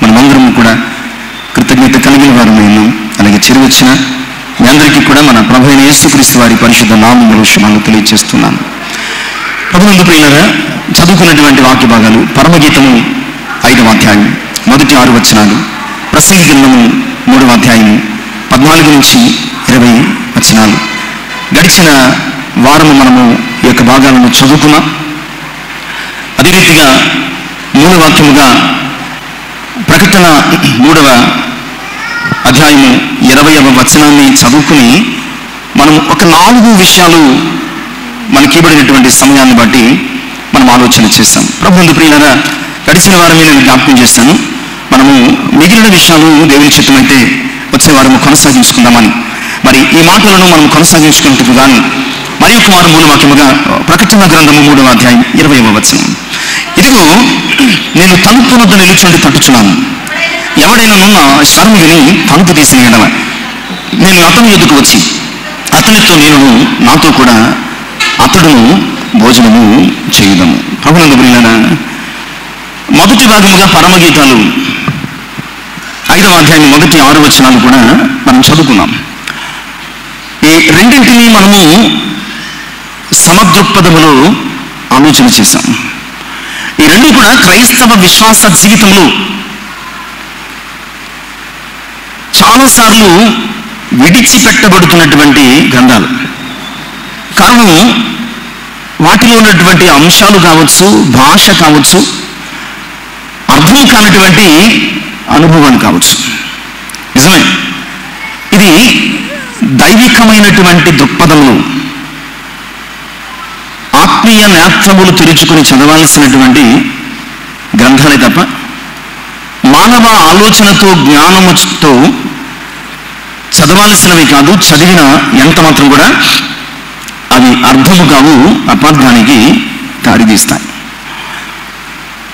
మనమందరం కూడా కృతజ్ఞత కలిగిన వారమైన, అలాగే చేరువచ్చిన మీ అందరికీ కూడా మన ప్రభు అయిన యేసుక్రీస్తు వారి పరిశుద్ధ నామములో శుభాలు తెలియజేస్తున్నాను. ప్రభునందు ప్రియులారా, చదువుకున్నటువంటి వాక్య భాగాలు పరమగీతము 5వ అధ్యాయం మొదటి 6 వచనాలు, ప్రసంగి గ్రంథము 3వ అధ్యాయం 14 నుంచి 20 వచనాలు. గడిచిన వారము మనము ఈ యొక్క భాగాలను చదువుకున్నాం. అదే రీతిగా మూల వాక్యముగా ప్రకటన 3వ అధ్యాయము 20వ వచనాన్ని చదువుకుని మనం ఒక 4 విషయాలు మనకి ఇవ్వబడినటువంటి సమయాన్ని బట్టి మనం ఆలోచన చేస్తాం. ప్రభువుని ప్రియులారా, గడిచిన వారమే నేను జ్ఞాపకం చేస్తాను. మనము మిగిలిన విషయాలు దేవుని చిత్తమైతే వచ్చే వారము కొనసాగించుకుందామని. మరి ఈ మాటలను మనం కొనసాగించుకున్నట్టుకు గాను మరి ఒక వారం మూల వాక్యముగా ప్రకటన గ్రంథము 3వ అధ్యాయం 20వ వచనం. ఇదిగో నేను తలుపు వద్ద నిలుచుండి తట్టుచున్నాను. ఎవడైనా నా స్వరం విని తలుపు తీసిన ఎడల నేను అతని ఎదుకు వచ్చి అతనితో నేను నాతో కూడా అతడును భోజనము చేయుదము. ప్రభునందు ప్రియులారా, మొదటి భాగముగా పరమగీతాలు 5వ అధ్యాయం మొదటి 6 వచనాలు కూడా మనం చదువుకున్నాం. ఈ రెండింటినీ మనము సమదృక్పథములో ఆలోచన చేశాం. ఈ రెండు కూడా క్రైస్తవ విశ్వాస జీవితంలో చాలాసార్లు విడిచిపెట్టబడుతున్నటువంటి గ్రంథాలు. కారణం వాటిలో ఉన్నటువంటి అంశాలు కావచ్చు, భాష కావచ్చు, అర్థం కానటువంటి అనుభవాలు కావచ్చు. నిజమే, ఇది దైవికమైనటువంటి దృక్పథంలో ఆత్మీయ నేత్రములు తెరుచుకుని చదవాల్సినటువంటి గ్రంథాలే తప్ప మానవ ఆలోచనతో జ్ఞానముతో చదవాల్సినవి కాదు. చదివిన ఎంత మాత్రం కూడా అవి అర్థము కావు, అపార్థానికి దారితీస్తాయి.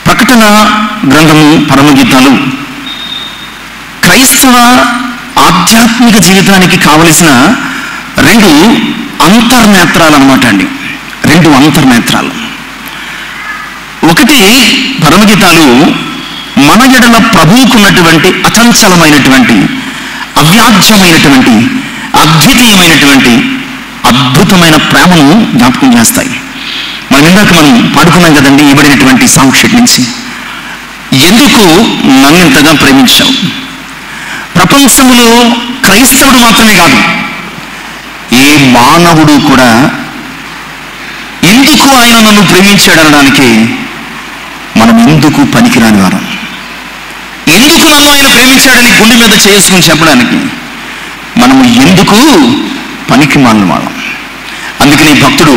ప్రకటన గ్రంథము పరమగీతాలు క్రైస్తవ ఆధ్యాత్మిక జీవితానికి కావలసిన 2 అంతర్నేత్రాలు అన్నమాట అండి. 2 అంతర్నేత్రాలు. ఒకటి, పరమగీతాలు మన ఎడల ప్రభువుకున్నటువంటి అచంచలమైనటువంటి, అవ్యాజ్యమైనటువంటి, అద్వితీయమైనటువంటి అద్భుతమైన ప్రేమను జ్ఞాపకం చేస్తాయి. ఇందాక మనం పాడుకున్నాం కదండి, ఇవ్వబడినటువంటి సాంగ్ షీట్ నుంచి, ఎందుకు నన్నింతగా ప్రేమించావు. ప్రపంచంలో క్రైస్తవుడు మాత్రమే కాదు, ఏ మానవుడు కూడా ఎందుకు ఆయన నన్ను ప్రేమించాడనడానికి మనం ఎందుకు పనికిరాని వారం, ఎందుకు నన్ను ఆయన ప్రేమించాడని గుండె మీద చేసుకుని చెప్పడానికి మనము ఎందుకు పనికి మాలిన వాళ్ళం. అందుకని భక్తుడు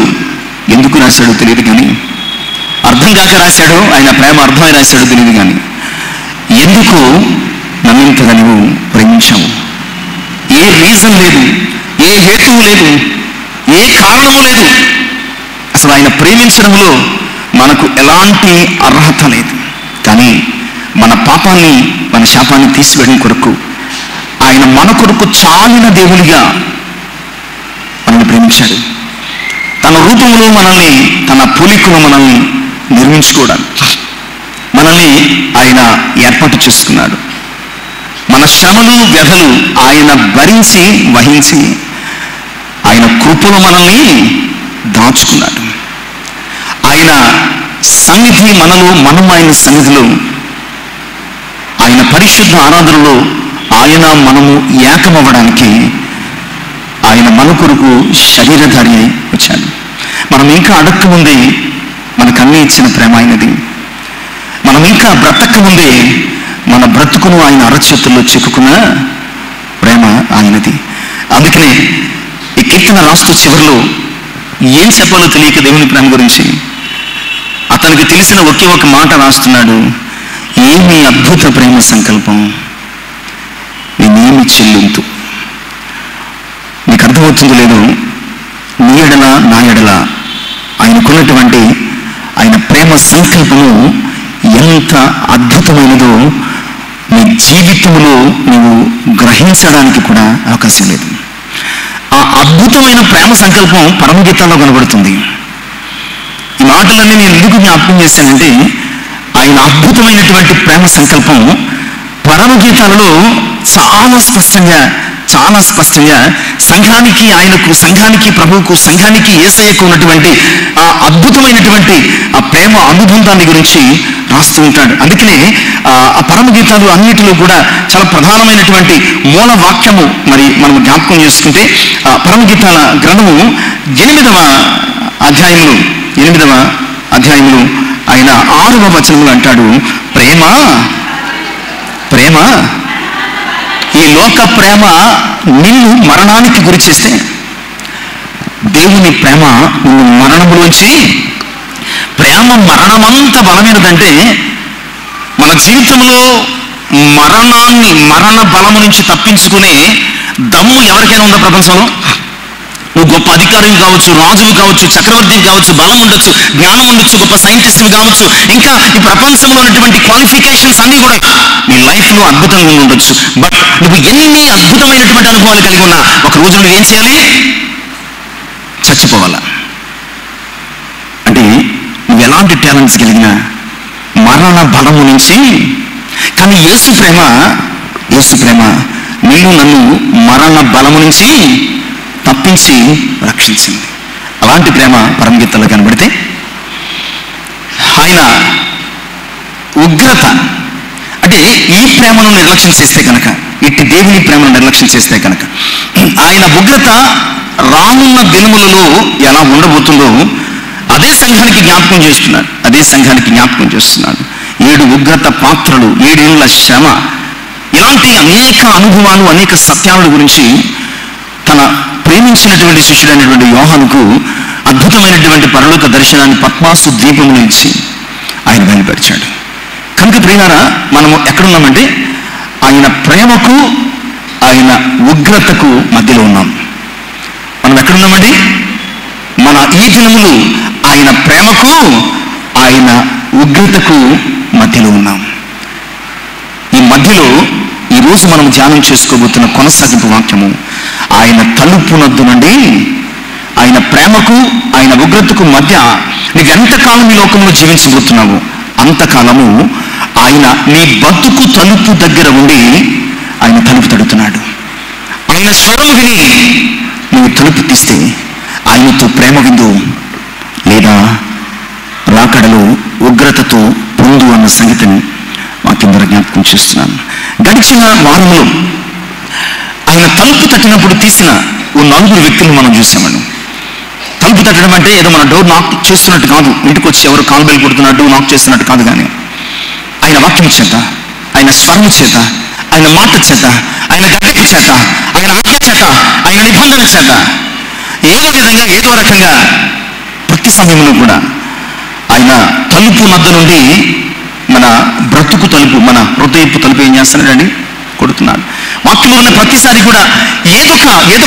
ఎందుకు రాశాడో తెలియదు కానీ, అర్థం కాక రాశాడో, ఆయన ప్రేమ అర్థమై రాశాడో తెలియదు కానీ, ఎందుకు నన్నింతగా నువ్వు ప్రేమించావు. ఏ రీజన్ లేదు, ఏ హేతువు లేదు, ఏ కారణము లేదు. అసలు ఆయన ప్రేమించడంలో మనకు ఎలాంటి అర్హత లేదు. కానీ మన పాపాన్ని, మన శాపాన్ని తీసివేయడం కొరకు ఆయన మన కొరకు చాలిన దేవునిగా మనల్ని ప్రేమించాడు. తన రూపంలో మనల్ని, తన పోలికలో మనల్ని నిర్మించుకోవడానికి మనల్ని ఆయన ఏర్పాటు చేసుకున్నాడు. మన శ్రమలు, వ్యధలు ఆయన భరించి వహించి ఆయన కృపలో మనల్ని దాచుకున్నాడు. ఆయన సన్నిధి మనలో, మనం ఆయన సన్నిధిలో, ఆయన పరిశుద్ధ ఆరాధనలో ఆయన మనము ఏకమవ్వడానికి ఆయన మన కొరకు శరీరధారి అయి వచ్చాడు. మనం ఇంకా అడక్క ముందే మనకు అన్నీ ఇచ్చిన ప్రేమ ఆయనది. మనం ఇంకా బ్రతక ముందే మన బ్రతుకును ఆయన అరచేతుల్లో చిక్కుకున్న ప్రేమ ఆయనది. అందుకనే ఈ కీర్తన రాస్తూ చివరిలో ఏం చెప్పాలో తెలియక దేవుని ప్రేమ గురించి అతనికి తెలిసిన ఒకే ఒక మాట రాస్తున్నాడు. ఏమి అద్భుత ప్రేమ సంకల్పం, నేనేమి చెల్లింతు. నీకు అర్థమవుతుందో లేదో, నీ ఎడల నా ఎడల ఆయనకున్నటువంటి ఆయన ప్రేమ సంకల్పము ఎంత అద్భుతమైనదో నీ జీవితంలో నువ్వు గ్రహించడానికి కూడా అవకాశం లేదు. ఆ అద్భుతమైన ప్రేమ సంకల్పం పరమగీతాల్లో కనబడుతుంది. ఈ మాటలన్నీ నేను ఎందుకు జ్ఞాపకం చేశానంటే, ఆయన అద్భుతమైనటువంటి ప్రేమ సంకల్పం పరమగీతాలలో చాలా స్పష్టంగా సంఘానికి ప్రభువుకు సంఘానికి యేసయ్యకు ఉన్నటువంటి ఆ అద్భుతమైనటువంటి ఆ ప్రేమ అనుబంధాన్ని గురించి రాస్తూ ఉంటాడు. అందుకనే ఆ పరమగీతాలు అన్నిటిలో కూడా చాలా ప్రధానమైనటువంటి మూల వాక్యము మరి మనం జ్ఞాపకం చేసుకుంటే ఆ పరమగీతాల గ్రంథము 8వ అధ్యాయములు ఆయన 6వ వచనములు అంటాడు, ప్రేమ ఈ లోక ప్రేమ నిన్ను మరణానికి గురి చేస్తే దేవుని ప్రేమ నిన్ను మరణములోంచి, ప్రేమ మరణమంత బలమైనదంటే మన జీవితంలో మరణ బలము నుంచి తప్పించుకునే దమ్ము ఎవరికైనా ఉందా ప్రపంచంలో? నువ్వు గొప్ప అధికారి కావచ్చు, రాజువి కావచ్చు, చక్రవర్తి కావచ్చు, బలం ఉండొచ్చు, జ్ఞానం ఉండొచ్చు, గొప్ప సైంటిస్ట్ కావచ్చు, ఇంకా ఈ ప్రపంచంలో ఉన్నటువంటి క్వాలిఫికేషన్స్ అన్నీ కూడా నీ లైఫ్లో అద్భుతంగా ఉండొచ్చు. బట్ నువ్వు ఎన్ని అద్భుతమైనటువంటి అనుభవాలు కలిగి ఉన్నా ఒక రోజు నువ్వు ఏం చేయాలి? చచ్చిపోవాలా. అంటే నువ్వు ఎలాంటి టాలెంట్స్ కలిగినా మరణ బలము నుంచి, కానీ యేసు ప్రేమ నేను నన్ను మరణ బలము నుంచి తప్పించి రక్షించింది. అలాంటి ప్రేమ పరమగీతాల్లో కనబడితే ఆయన ఉగ్రత అంటే ఈ ప్రేమను నిర్లక్ష్యం చేస్తే కనుక, ఇట్టి దేవుని ప్రేమను నిర్లక్ష్యం చేస్తే కనుక ఆయన ఉగ్రత రానున్న దినములలో ఎలా ఉండబోతుందో అదే సంఘానికి జ్ఞాపకం చేస్తున్నాడు. 7 ఉగ్రత పాత్రలు, 7 ఏళ్ల శ్రమ, ఇలాంటి అనేక అనుభవాలు, అనేక సత్యాల గురించి తన ప్రేమించినటువంటి శిష్యుడైనటువంటి యోహానుకు అద్భుతమైనటువంటి పరలోక దర్శనాన్ని పద్మాసు ద్వీపము నుంచి ఆయన బయలుపరిచాడు. కనుక ప్రియులారా, మనము ఎక్కడున్నామంటే ఆయన ప్రేమకు ఆయన ఉగ్రతకు మధ్యలో ఉన్నాం. మనం ఎక్కడున్నామండి? మన ఈ దినములు ఆయన ప్రేమకు ఆయన ఉగ్రతకు మధ్యలో ఉన్నాం. ఈ మధ్యలో ఈరోజు మనం ధ్యానం చేసుకోబోతున్న కొనసాగింపు వాక్యము, ఆయన తలుపునొద్దు నుండి, ఆయన ప్రేమకు ఆయన ఉగ్రతకు మధ్య నీకు ఎంతకాలం ఈ లోకంలో జీవించబోతున్నావు అంతకాలము ఆయన నీ బతుకు తలుపు దగ్గర ఉండి ఆయన తలుపు తడుతున్నాడు. ఆయన స్వరం విని నువ్వు తలుపు తీస్తే ఆయనతో ప్రేమ విందు, లేదా రాకడలో ఉగ్రతతో పొందు అన్న సంగతిని వాక్యం ద్వారా జ్ఞాపకం చేస్తున్నాను. గడిచిన వారంలో ఆయన తలుపు తట్టినప్పుడు తీసిన 4 వ్యక్తులను మనం చూసామండి. తలుపు తట్టడం అంటే ఏదో మన డోర్ నాక్ చేస్తున్నట్టు కాదు, ఇంటికి వచ్చి ఎవరు కాలు బెల్ కొడుతున్నట్టు నాక్ చేస్తున్నట్టు కాదు, కానీ ఆయన వాక్యం చేత, ఆయన స్వరం చేత, ఆయన మాట చేత, ఆయన గద్దెపు చేత, ఆయన ఆజ్ఞ చేత, ఆయన నిబంధన చేత ఏదో విధంగా ఏదో రకంగా ప్రతి సమయంలో కూడా ఆయన తలుపు నద్ద నుండి మన బ్రతుకు తలుపు, మన హృదయపు తలుపు ఏం చేస్తున్నాడండి? కొడుతున్నాడు. వాక్యంలో ఉన్న ప్రతిసారి కూడా ఏదో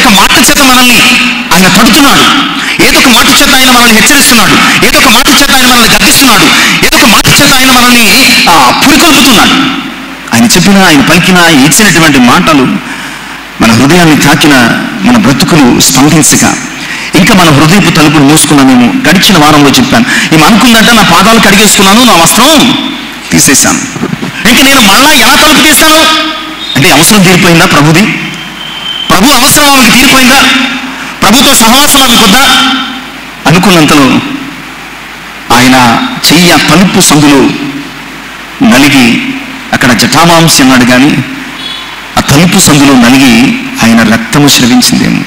ఒక మాట చేత మనల్ని ఆయన తడుతున్నాడు, ఏదో ఒక మాట చేత ఆయన మనల్ని హెచ్చరిస్తున్నాడు, ఏదో ఒక మాట చేత ఆయన మనల్ని గద్దిస్తున్నాడు, ఏదో ఒక మాట చేత ఆయన మనల్ని పురికొల్పుతున్నాడు. ఆయన చెప్పిన, ఆయన పలికిన, ఇచ్చినటువంటి మాటలు మన హృదయాన్ని తాకిన, మన బ్రతుకులు స్పందించక ఇంకా మన హృదయపు తలుపులు మూసుకున్నామేమో. గడిచిన వారంలో చెప్పాను, ఈమె అనుకుందంటే నా పాదాలు కడిగేసుకున్నాను, నా వస్త్రం తీసేశాను, ఇంక నేను మళ్ళా ఎలా తలుపు తీస్తాను అంటే అవసరం తీరిపోయిందా ప్రభుది? ప్రభు అవసరం ఆమెకి తీరిపోయిందా? ప్రభుతో సహవాసం ఆమెకు వద్దా? అనుకున్నంతలో ఆయన చెయ్యి ఆ తలుపు సందులో నలిగి, అక్కడ జటామాంసి అన్నాడు కానీ ఆ తలుపు సందులో నలిగి ఆయన రక్తము స్రవించిందేమో.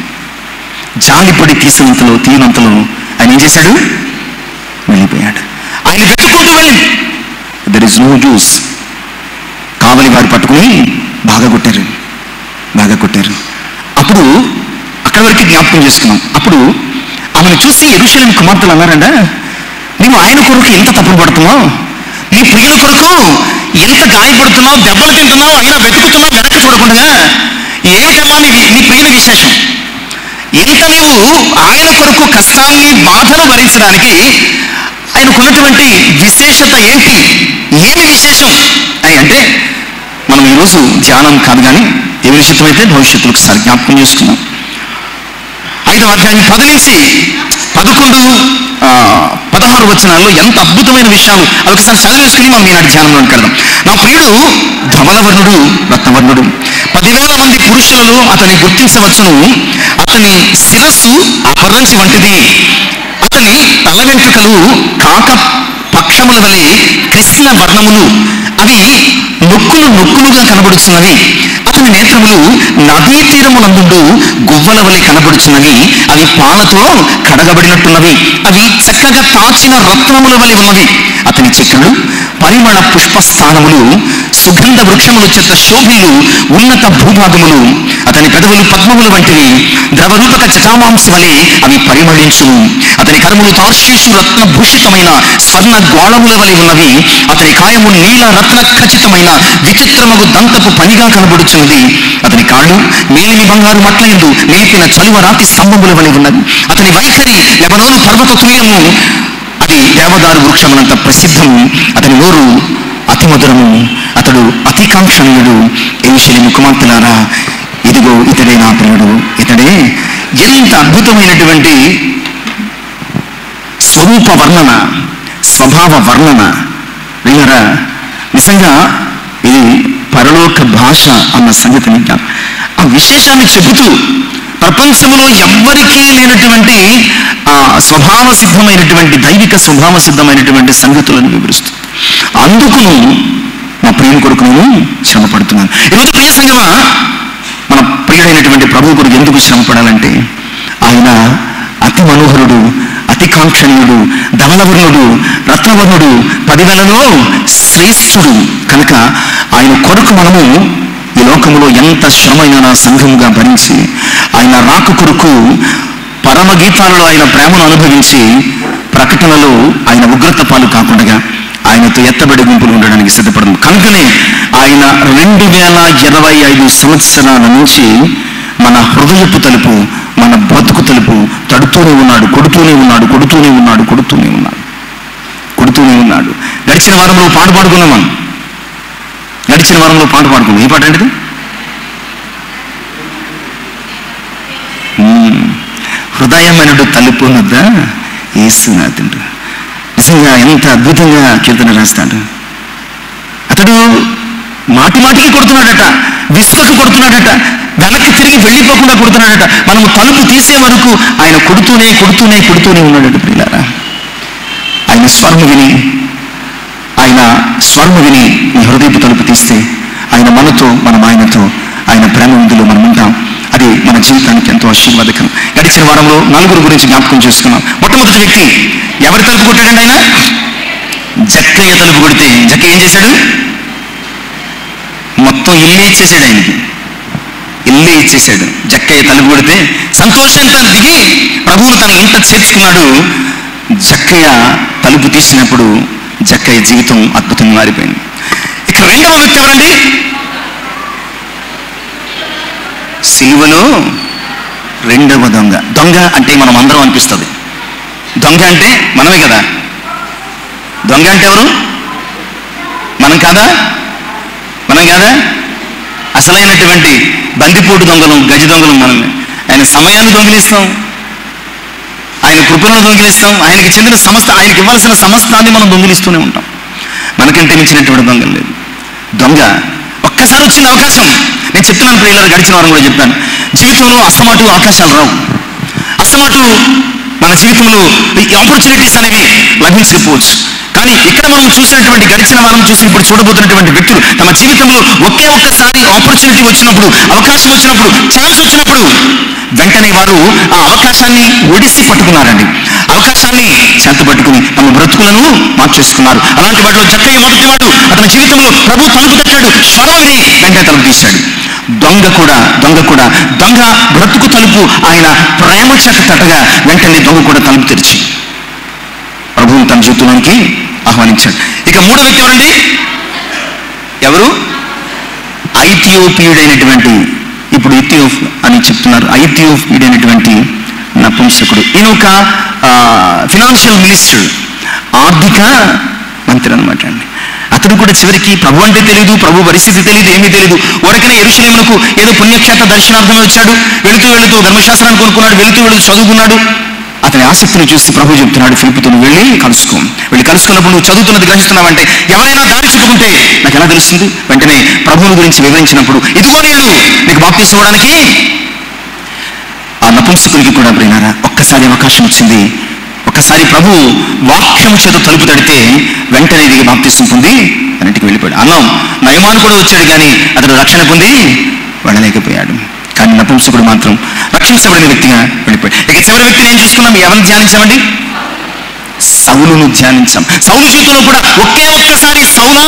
జాలిపడి తీయనంతలో ఆయన ఏం చేశాడు? వెళ్ళిపోయాడు. ఆయన వెతుక్కుంటూ వెళ్ళి దెర్ ఇస్ నో యూస్. కావలి వారు పట్టుకుని బాగా కొట్టారు. అప్పుడు అక్కడి వరకు జ్ఞాపకం చేసుకున్నాం. అప్పుడు ఆమెను చూసి యెరూషలేము కుమార్తెలు అన్నారంట, నీవు ఆయన కొరకు ఎంత తప్పులు పడుతున్నావు, నీ ప్రియుల కొరకు ఎంత గాయపడుతున్నావు, దెబ్బలు తింటున్నావు, అయినా వెతుకుతున్నావు వెనక్కి చూడకుండా. ఏమిటమ్మా నీ ప్రియుల విశేషం? ఎంత నీవు ఆయన కొరకు కష్టాన్ని, బాధను భరించడానికి ఆయనకున్నటువంటి విశేషత ఏంటి? ఏమి విశేషం అని అంటే, మనం ఈరోజు ధ్యానం కాదు కానీ ఏ విషయం అయితే భవిష్యత్తులో ఒకసారి జ్ఞాపకం చేసుకున్నాం. 5వ అధ్యాయం 10 నుంచి 11-16 వచనాల్లో ఎంత అద్భుతమైన విషయాలు అవి ఒకసారి చదివేసుకుని మనం ఈనాటి ధ్యానంలోకి వెళ్దాం. నా ప్రియుడు ధవలవర్ణుడు, రత్నవర్ణుడు, 10,000 మంది పురుషులలో అతని గుర్తించవచ్చును. అతని శిరస్సు అపరంజి వంటిది, అతని తల వెంట్రుకలు కాక పక్షముల వలె కృష్ణ వర్ణములు, అవి నొక్కులుగా కనబడుచున్నవి. అతని నేత్రములు నదీ తీరమునందు గువ్వల వలె కనబడుచున్నవి, అవి పాలతో కడగబడినట్టున్నవి, అవి చక్కగా తాచిన రత్నముల వలె ఉన్నవి. అతని చెక్కులు పరిమళ పుష్పస్థానములు, సుగంధ వృక్షములు చెత్త శోభిలు, ఉన్నత భూభాగములు. అతని పెదవులు పద్మముల వంటివి, ద్రవరూపక జటామాంసి వలె అవి పరిమళించును. అతని కరములు తార్షీషు రత్నభూషితమైన స్వర్ణ గోళముల వలె ఉన్నవి. అతని కాయము నీల రత్న ఖచ్చితమైన విచిత్రమగు దంతపు పనిగా కనబడుచున్నది. అతని కాళ్ళు మేలిమి బంగారు మట్లయందు నిలిపిన చలువ రాతి స్తంభముల వలె ఉన్నది. అతని వైఖరి లెబనోను పర్వత తుల్యము, అది దేవదారు వృక్షములంత ప్రసిద్ధము. అతని నోరు అతి మధురము, అతడు అతి కాంక్షణీయుడు. యెరూషలేము కుమార్తెలారా, ఇదిగో ఇతడే నా ప్రియుడు, ఇతడే. ఎంత అద్భుతమైనటువంటి స్వరూప వర్ణన, స్వభావ వర్ణన. వీళ్ళరా, నిజంగా ఇది పరలోక భాష అన్న సంగతిని ఆ విశేషాన్ని చెబుతూ ప్రపంచంలో ఎవ్వరికీ లేనటువంటి ఆ స్వభావ సిద్ధమైనటువంటి దైవిక స్వభావ సిద్ధమైనటువంటి సంగతులను వివరిస్తూ, అందుకును మా ప్రియుని కొరకు నేను శ్రమ పడుతున్నాను. ఈరోజు ప్రియ సంగమా, మన ప్రియుడైనటువంటి ప్రభు కొరకు ఎందుకు శ్రమ పడాలంటే, ఆయన అతి మనోహరుడు, అతి కాంక్షణీయుడు, ధవలవర్ణుడు, రత్నవర్ణుడు, 10,000లో శ్రేష్ఠుడు కనుక ఆయన కొరకు మనము ఈ లోకంలో ఎంత శ్రమైనా సంఘముగా భరించి ఆయన రాక కొరకు పరమగీతాలలో ఆయన ప్రేమను అనుభవించి ప్రకటనలో ఆయన ఉగ్రత పాలు కాకుండా ఆయనతో ఎత్తబడి గుంపులు ఉండడానికి సిద్ధపడదు. కనుకనే ఆయన 2025 సంవత్సరాల నుంచి మన హృదయపు తలుపు, మన బ్రతుకు తలుపు తడుతూనే ఉన్నాడు, కొడుతూనే ఉన్నాడు. గడిచిన వారంలో పాట పాడుకున్నాం మనం. ఏ పాట అంటే హృదయమైనడు తలుపు వద్ద యేసునాథుడు. నిజంగా ఎంత అద్భుతంగా కీర్తన రాస్తాడు. అతడు మాటికి కొడుతున్నాడట, విసుకకు కొడుతున్నాడట, వెనక్కి తిరిగి వెళ్ళిపోకుండా కొడుతున్నాడట. మనము తలుపు తీసే వరకు ఆయన కొడుతూనే ఉన్నాడట. ప్రియులారా, ఆయన స్వరము విని ఈ హృదయపు తలుపు తీస్తే ఆయన మనతో, మనం ఆయనతో, ఆయన ప్రేమ విందులో మనం ఉంటాం. అది మన జీవితానికి ఎంతో ఆశీర్వాదకరం. గడిచిన వారంలో 4 గురించి జ్ఞాపకం చేసుకున్నాం. మొట్టమొదటి వ్యక్తి ఎవరి తలుపు కొట్టాడండి? ఆయన జక్కయ్య తలుపు కొడితే జక్కయ్య ఏం చేశాడు? మొత్తం ఇల్లే ఇచ్చేసాడు. ఆయనకి ఇల్లే ఇచ్చేసాడు. జక్కయ్య తలుపు కొడితే సంతోషంతో దిగి ప్రభువును తన ఇంట చేర్చుకున్నాడు. జక్కయ్య తలుపు తీసినప్పుడు జక్కయ్య జీవితం అద్భుతంగా మారిపోయింది. ఇక రెండవ వ్యక్తి ఎవరండి? సిలువలో రెండవ దొంగ. దొంగ అంటే మనం అందరం అనిపిస్తుంది. దొంగ అంటే మనమే కదా. దొంగ అంటే ఎవరు? మనం కాదా? అసలైనటువంటి బందిపోటు దొంగలు, గజ దొంగలు మనమే. ఆయన సమయాన్ని దొంగిలిస్తాం, ఆయన కృపలను దొంగిలిస్తాం, ఆయనకి చెందిన ఆయనకి ఇవ్వాల్సిన సమస్తాన్ని మనం దొంగిలిస్తూనే ఉంటాం. మనకంటే మించినటువంటి దొంగలు లేదు. దొంగ ఒక్కసారి వచ్చిన అవకాశం, నేను చెప్తున్నాను ప్రియులారా, గడిచిన వారం కూడా చెప్పాను, జీవితంలో అస్తమాటు అవకాశాలు రావు. అస్తమాటు మన జీవితంలో ఈ ఆపర్చునిటీస్ అనేవి లభించకపోవచ్చు. కానీ ఇక్కడ మనం చూసినటువంటి, గడిచిన వారం చూసి ఇప్పుడు చూడబోతున్నటువంటి వ్యక్తులు తమ జీవితంలో ఒక్కసారి ఆపర్చునిటీ వచ్చినప్పుడు, అవకాశం వచ్చినప్పుడు, ఛాన్స్ వచ్చినప్పుడు వెంటనే వారు ఆ అవకాశాన్ని ఒడిసి పట్టుకున్నారండి. అవకాశాన్ని చెంత పట్టుకుని తమ బ్రతుకులను మార్చేసుకున్నారు. అలాంటి వాటిలో జక్కయ్య మొదటివాడు. అతని జీవితంలో ప్రభు తలుపు తట్టాడు, స్వరం విని వెంటనే తలుపు తీశాడు. దొంగ కూడా దొంగ బ్రతుకు తలుపు ఆయన ప్రేమ చేత తట్టగా వెంటనే దొంగ కూడా తలుపు తెరిచి ప్రభువుని తన జీవితంలోనికి ఆహ్వానించాడు. ఇక మూడో వ్యక్తి ఎవరండి? ఎవరు? ఐథియోపియుడైనటువంటి, ఇప్పుడు ఇథియోప్ అని చెప్తున్నారు, ఐథియోపియుడైనటువంటి నపుంసకుడు. ఈయన ఒక ఫినాన్షియల్ మినిస్టర్, ఆర్థిక మంత్రి అనమాట అండి. అతడు కూడా చివరికి ప్రభు అంటే తెలియదు, ప్రభు పరిస్థితి తెలియదు, ఏమీ తెలియదు. ఊరకనే యెరూషలేమునకు ఏదో పుణ్యక్షేత్ర దర్శనార్థమే వచ్చాడు. వెళుతూ ధర్మశాస్త్రాన్ని కొనుక్కున్నాడు, వెళుతూ చదువుకున్నాడు. అతని ఆసక్తిని చూసి ప్రభు చెప్తున్నాడు ఫిలిప్పుతో, నువ్వు వెళ్ళి కలుసుకున్నప్పుడు నువ్వు చదువుతున్నది గ్రహిస్తున్నావంటే, ఎవరైనా దారి చెప్పుకుంటే నాకు ఎలా తెలుస్తుంది? వెంటనే ప్రభువుని గురించి వివరించినప్పుడు, ఇదిగో నీళ్ళు నీకు బాప్తిసం ఇవ్వడానికి. ఆ నపుంసకుడికి కూడా ప్రియులారా ఒక్కసారి అవకాశం వచ్చింది. ఒక్కసారి ప్రభు వాక్యం చేత తలుపు తడితే వెంటనే ఇది బాప్తిసం పొంది అన్నింటికి వెళ్ళిపోయాడు. అన్నాం నయమాను కూడా వచ్చాడు, కానీ అతడు రక్షణ పొంది వెళ్ళలేకపోయాడు. కానీ నపుంసకుడు మాత్రం రక్షించబడిన వ్యక్తిగా వెళ్ళిపోయాడు. ఇక చివరి వ్యక్తిని ఏం చూసుకున్నాం? ఎవరిని ధ్యానించామండి? సౌలును ధ్యానించాం. సౌలు జీవితంలో కూడా ఒక్కసారి సౌలా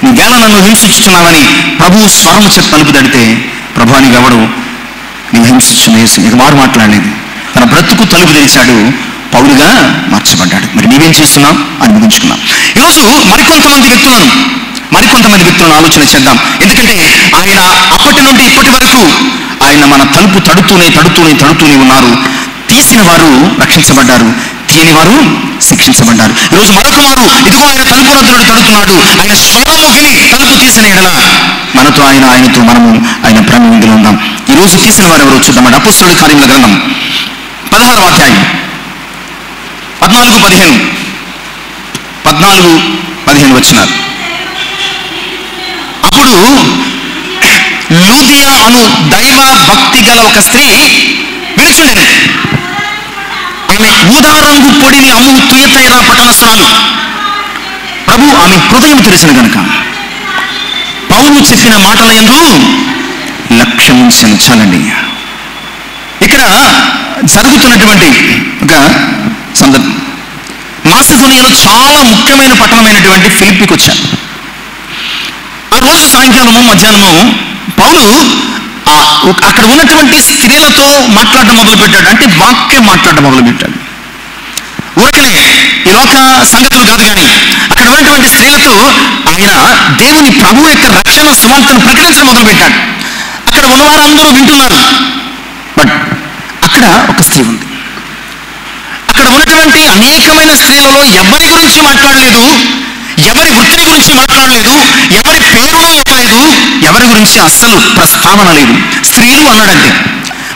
నీవేళ నన్ను హింసించుచున్నావని ప్రభువు స్వరం చేత తలుపు తడితే, ప్రభు అని ఎవడు నీవు హింసించున్న యేసు ఇక వారు మాట్లాడలేదు. తన బ్రతుకు తలుపు తెరిచాడు, పౌలుగా మార్చబడ్డాడు. మరి నీవేం చేస్తున్నావు అని ముగించుకున్నాం. ఈరోజు మరికొంతమంది వ్యక్తులను ఆలోచన చేద్దాం. ఎందుకంటే ఆయన అప్పటి నుండి ఇప్పటి వరకు ఆయన మన తలుపు తడుతూనే ఉన్నారు. తీసిన వారు రక్షించబడ్డారు, తీయని వారు శిక్షించబడ్డారు. ఈరోజు మరొక వారు, ఇదిగో ఆయన తలుపు వద్ద తడుతున్నాడు, ఆయన స్వరము విని తలుపు తీసిన ఎడల మనతో ఆయనతో మనము ఆయన ప్రేమ విందులో ఉందాం. ఈరోజు తీసిన వారు ఎవరు చూద్దామంటే, అపోస్తలుల కార్యముల గ్రంథం 16వ అధ్యాయం 14-15 వచనాలు. అప్పుడు లూదియా అను దైవ భక్తి గల ఒక స్త్రీ విలుచుండేది. ఆమె ఊదా రంగు పొడిని అమ్ము తుయతైరా పట్టణస్థురాలు. ప్రభు ఆమె హృదయం తెరిచిన గనుక పౌలు చెప్పిన మాటల యందు లక్ష్యమించను. చాలండి. ఇక్కడ జరుగుతున్నటువంటి ఒక సందర్భం, మాసిదోనియాలో చాలా ముఖ్యమైన పట్టణమైనటువంటి ఫిలిప్పీకి వచ్చారు. ఆ రోజు సాయంకాలము మధ్యాహ్నము పౌలు అక్కడ ఉన్నటువంటి స్త్రీలతో మాట్లాడడం మొదలుపెట్టాడు. అంటే వాక్యం మాట్లాడడం మొదలుపెట్టాడు. ఊరికనే ఈ లోక సంగతులు కాదు, కానీ అక్కడ ఉన్నటువంటి స్త్రీలతో ఆయన దేవుని ప్రభు యొక్క రక్షణ సువార్తను ప్రకటించడం మొదలుపెట్టాడు. అక్కడ ఉన్నవారందరూ వింటున్నారు. బట్ అక్కడ ఒక స్త్రీ ఉంది. అక్కడ ఉన్నటువంటి అనేకమైన స్త్రీలలో ఎవరి గురించి మాట్లాడలేదు, ఎవరి వృత్తి గురించి మాట్లాడలేదు, ఎవరి పేరు లేదు, ఎవరి గురించి అస్సలు ప్రస్తావన లేదు. స్త్రీలు అన్నాడంటే.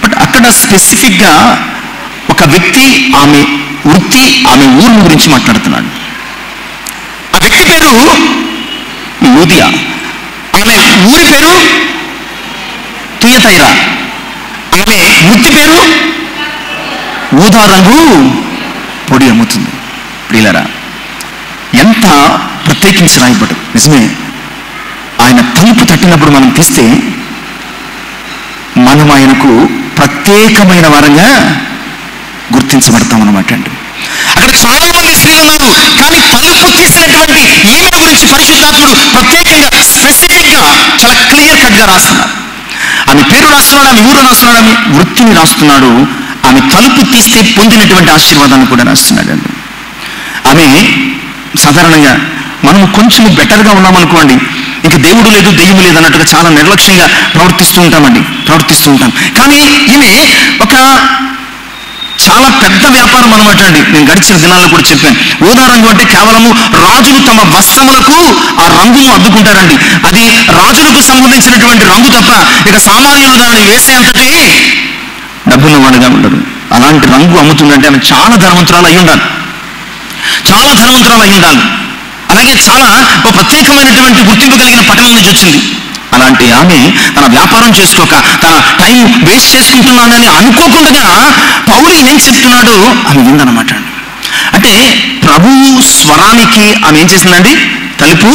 బట్ అక్కడ స్పెసిఫిక్గా ఒక వ్యక్తి ఆమె వృత్తి, ఆమె ఊరు గురించి మాట్లాడుతున్నాడు. ఆ వ్యక్తి పేరు లూదియా, ఆమె ఊరి పేరు తుయతైరా, ఆమె వృత్తి పేరు ఊదా రంగు పొడి అమ్ముతుంది. ప్రియులారా, ఎంత ప్రత్యేకించి రాయబడ్డది. నిజమే, ఆయన తలుపు తట్టినప్పుడు మనం తీస్తే మనం ఆయనకు ప్రత్యేకమైన వారంగా గుర్తించబడతాం అన్నమాట. అండి అక్కడ చాలా మంది స్త్రీలు ఉన్నారు, కానీ తలుపు తీసినటువంటి ఈమె గురించి పరిశుద్ధాత్ముడు ప్రత్యేకంగా స్పెసిఫిక్గా చాలా క్లియర్ కట్గా రాస్తున్నాడు. ఆమె పేరు రాస్తున్నాడు, ఆమె ఊరు రాస్తున్నాడు, ఆమె వృత్తిని రాస్తున్నాడు, ఆమె తలుపు తీస్తే పొందినటువంటి ఆశీర్వాదాన్ని కూడా రాస్తున్నాడు. అండి ఆమె సాధారణంగా మనం కొంచెం బెటర్గా ఉన్నామనుకోండి, ఇంకా దేవుడు లేదు దెయ్యము లేదు అన్నట్టుగా చాలా నిర్లక్ష్యంగా ప్రవర్తిస్తూ ఉంటాం. కానీ ఈమె ఒక చాలా పెద్ద వ్యాపారం అనమాట. అండి నేను గడిచిన దినాల్లో కూడా చెప్పాను, ఊదా రంగు అంటే కేవలము రాజులు తమ వస్త్రములకు ఆ రంగును అద్దుకుంటారండి. అది రాజులకు సంబంధించినటువంటి రంగు తప్ప ఇక సామాన్యులు దానిని వేసే అంతటి డబ్బున్న వాడుగా ఉండరు. అలాంటి రంగు అమ్ముతుందంటే ఆమె చాలా ధనవంతురాలు అయి ఉండాలి. అలాగే చాలా ఒక ప్రత్యేకమైనటువంటి గుర్తింపు కలిగిన పట్టణం నుంచి వచ్చింది. అలాంటి ఆమె తన వ్యాపారం చేసుకోక, తన టైం వేస్ట్ చేసుకుంటున్నానని అనుకోకుండా పౌలు ఏం చెప్తున్నాడో ఆమె విందనమాట. అంటే ప్రభువు స్వరానికి ఆమె ఏం చేసిందండి? తలుపు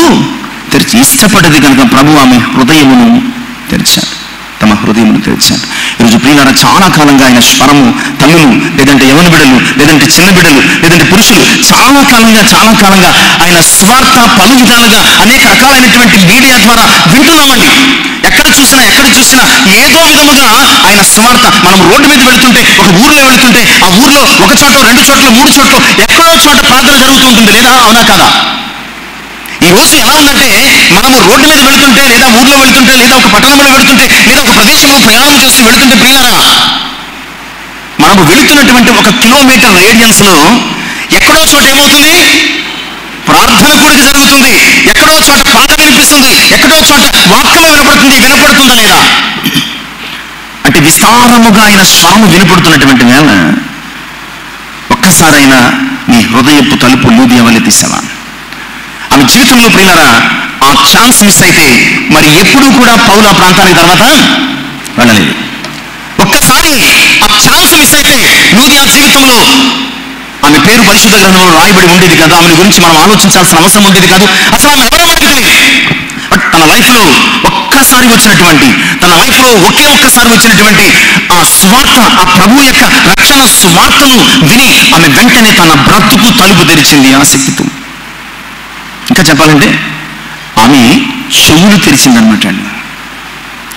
తెరిచి ఇష్టపడ్డది కనుక ప్రభు ఆమె హృదయమును తెరిచాడు, తమ హృదయమును తెరిచాడు. ఈరోజు ప్రియులారా, చాలా కాలంగా ఆయన స్వరము తల్లులు, లేదంటే యవన బిడ్డలు, లేదంటే చిన్న బిడ్డలు, లేదంటే పురుషులు చాలా కాలంగా ఆయన స్వార్థ పలు విధాలుగా అనేక రకాలైనటువంటి మీడియా ద్వారా వింటున్నామండి. ఎక్కడ చూసినా ఏదో విధముగా ఆయన స్వార్థ. మనం రోడ్డు మీద వెళుతుంటే, ఒక ఊర్లో వెళుతుంటే, ఆ ఊర్లో ఒక చోట, 2 చోట్ల, 3 చోట్ల ఎక్కడో చోట ప్రార్థన జరుగుతూ ఉంటుంది. లేదా అవునా కదా? ఈ రోజు ఎలా ఉందంటే, మనము రోడ్డు మీద వెళుతుంటే, లేదా ఊర్లో వెళుతుంటే, లేదా ఒక పట్టణంలో వెళుతుంటే, లేదా ఒక ప్రదేశంలో ప్రయాణం చేస్తూ వెళుతుంటే, ప్రియులారా, మనము వెళుతున్నటువంటి 1 కిలోమీటర్ రేడియన్స్ లో ఎక్కడో చోట ఏమవుతుంది? ప్రార్థన కూడిక జరుగుతుంది. ఎక్కడో చోట పాట వినిపిస్తుంది. ఎక్కడో చోట వాక్యం వినపడుతుందా లేదా? అంటే విస్తారముగా ఆయన స్వరము వినపడుతున్నటువంటి వేళ ఒక్కసారైనా నీ హృదయపు తలుపు లూదియా వలె తీసావా? ఆమె జీవితంలో ప్రియులారా ఆ ఛాన్స్ మిస్ అయితే మరి ఎప్పుడూ కూడా పౌలు ఆ ప్రాంతానికి తర్వాత వెళ్ళలేదు. ఒక్కసారి ఆ ఛాన్స్ మిస్ అయితే లూదియా జీవితంలో ఆమె పేరు పరిశుద్ధ గ్రంథంలో రాయబడి ఉండేది కదా, ఆమె గురించి మనం ఆలోచించాల్సిన అవసరం ఉండేది కాదు. అసలు ఆమె ఎవరో మనకి తెలియదు. బట్ తన లైఫ్లో ఒక్కసారి వచ్చినటువంటి, తన లైఫ్లో ఒకే ఒక్కసారి వచ్చినటువంటి ఆ స్వార్థ, ఆ ప్రభు యొక్క రక్షణ స్వార్థను విని ఆమె వెంటనే తన బ్రతుకు తలుపు తెరిచింది ఆసక్తితో. ఇంకా చెప్పాలంటే ఆమె చెవులు తెరిచిందనమాట అండి.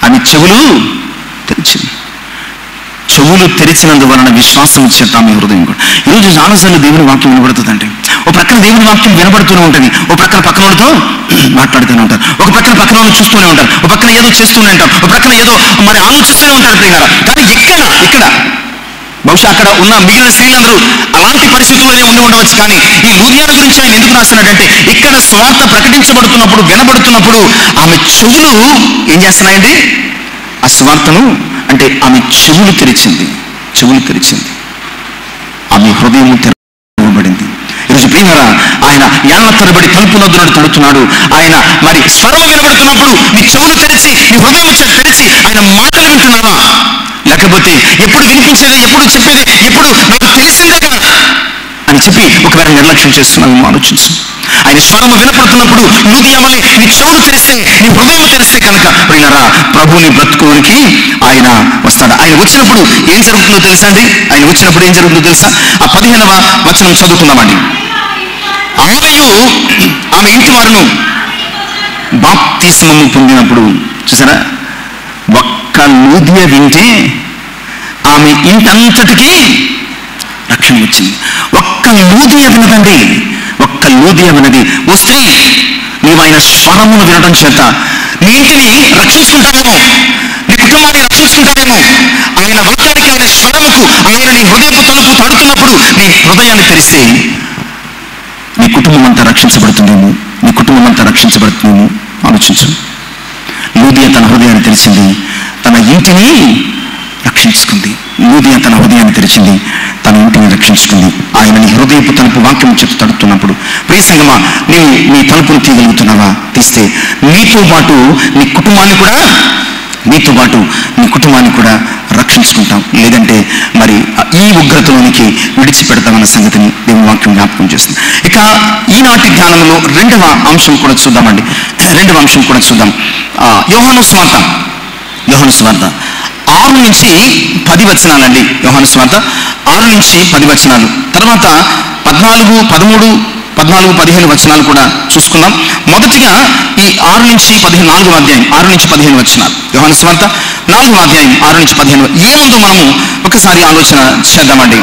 ఆమె చెవులు తెరిచింది. చెవులు తెరిచినందువలన విశ్వాసం ఇచ్చేట ఆమె హృదయం కూడా. ఈరోజు చాలాసార్లు దేవుని వాక్యం వినబడుతుందంటే ఒక ప్రక్కన దేవుని వాక్యం వినబడుతూనే ఉంటుంది, ఒక ప్రక్కన పక్కనోడితో మాట్లాడుతూనే ఉంటారు, ఒక ప్రక్కన పక్కన చూస్తూనే ఉంటారు, ఒక ప్రక్కన ఏదో చేస్తూనే ఉంటారు, ఒక ప్రక్కన ఏదో మరి ఆలోచిస్తూనే ఉంటారు ప్రియులారా. కానీ ఇక్కడ బహుశా అక్కడ ఉన్న మిగిలిన స్త్రీలందరూ అలాంటి పరిస్థితుల్లోనే ఉండి ఉండవచ్చు. కానీ ఈ లూదియాను గురించి ఆయన ఎందుకు రాస్తున్నాడంటే ఇక్కడ స్వార్థ ప్రకటించబడుతున్నప్పుడు, వినబడుతున్నప్పుడు ఆమె చెవులు ఏం చేస్తున్నాయండి? ఆ స్వార్థను అంటే ఆమె చెవులు తెరిచింది. ఆమె హృదయం తెరవబడింది. ఈరోజు ప్రియులారా ఆయన ఏళ్ల తరబడి తలుపు నొద్దునట్టు తడుతున్నాడు. ఆయన మరి స్వరం వినబడుతున్నప్పుడు నీ చెవులు తెరిచి, నీ హృదయం తెరిచి ఆయన మాటలు వింటున్నావా? లేకపోతే ఎప్పుడు వినిపించేదే, ఎప్పుడు చెప్పేదే, ఎప్పుడు నాకు తెలిసిందే కదా అని చెప్పి ఒకవేళ నిర్లక్ష్యం చేస్తున్నావు ఆలోచించు. ఆయన స్వరము వినపడుతున్నప్పుడు లూదియా వలె నీ చెవులు తెరిస్తే, నీ హృదయం తెరిస్తే కనుక ప్రియులారా ప్రభుని బ్రతుకోనికి ఆయన వస్తాడు. ఆయన వచ్చినప్పుడు ఏం జరుగుతుందో తెలుసా అండి? ఆయన వచ్చినప్పుడు ఏం జరుగుతుందో తెలుసా? ఆ 15వ వచనం చదువుకుందామండి. ఆమె ఇంటి వారును బాప్తిస్మము పొందినప్పుడు చూసారా, ఒక్క లూదియా వింటే ఆమె ఇంటంతటికి రక్షణ వచ్చింది. ఒక్క లూదియా వినదండి, ఒక్క లూదియా వినది. ఓ స్త్రీ, నీవు ఆయన స్వరమును వినడం చేత నీ ఇంటిని రక్షించుకుంటావేమో, నీ కుటుంబాన్ని రక్షించుకుంటావేమో. ఆయన వాక్యానికి, ఆయన స్వరముకు ఆయన నీ హృదయపు తలుపు తడుతున్నప్పుడు నీ హృదయాన్ని తెరిస్తే నీ కుటుంబం అంతా రక్షించబడుతుందేమో, నీ కుటుంబం అంతా రక్షించబడుతుందేమో. ఆలోచించు. లూదియా తన హృదయాన్ని తెరిచింది, తన ఇంటిని రక్షించుకుంది. లూదియా తన హృదయాన్ని తెరిచింది, తన ఇంటిని రక్షించుకుంది. ఆయన నీ హృదయపు తలుపు వాక్యం చెప్పి తడుతున్నప్పుడు ప్రియ సంగమా, నీవు నీ తలుపును తీయగలుగుతున్నావా? తీస్తే నీతో పాటు నీ కుటుంబాన్ని కూడా రక్షించుకుంటాం. లేదంటే మరి ఈ ఉగ్రతలోనికి విడిచిపెడతామన్న సంగతిని దేవుని వాక్యం జ్ఞాపకం చేస్తుంది. ఇక ఈనాటి ధ్యానంలో రెండవ అంశం కూడా చూద్దాం. యోహాను సువార్త 6 నుంచి 10 వచనాలండి. యోహాను సువార్త 6 నుంచి 10 వచనాలు, తర్వాత 14, 13, 14, 15 వచనాలు కూడా చూసుకుందాం. మొదటిగా ఈ 6 నుంచి 15, 4వ అధ్యాయం 6 నుంచి 15 వచనాలు. యోహాను సువార్త 4వ అధ్యాయం 6 నుంచి 15 ఏముందో మనము ఒకసారి ఆలోచన చేద్దామండి.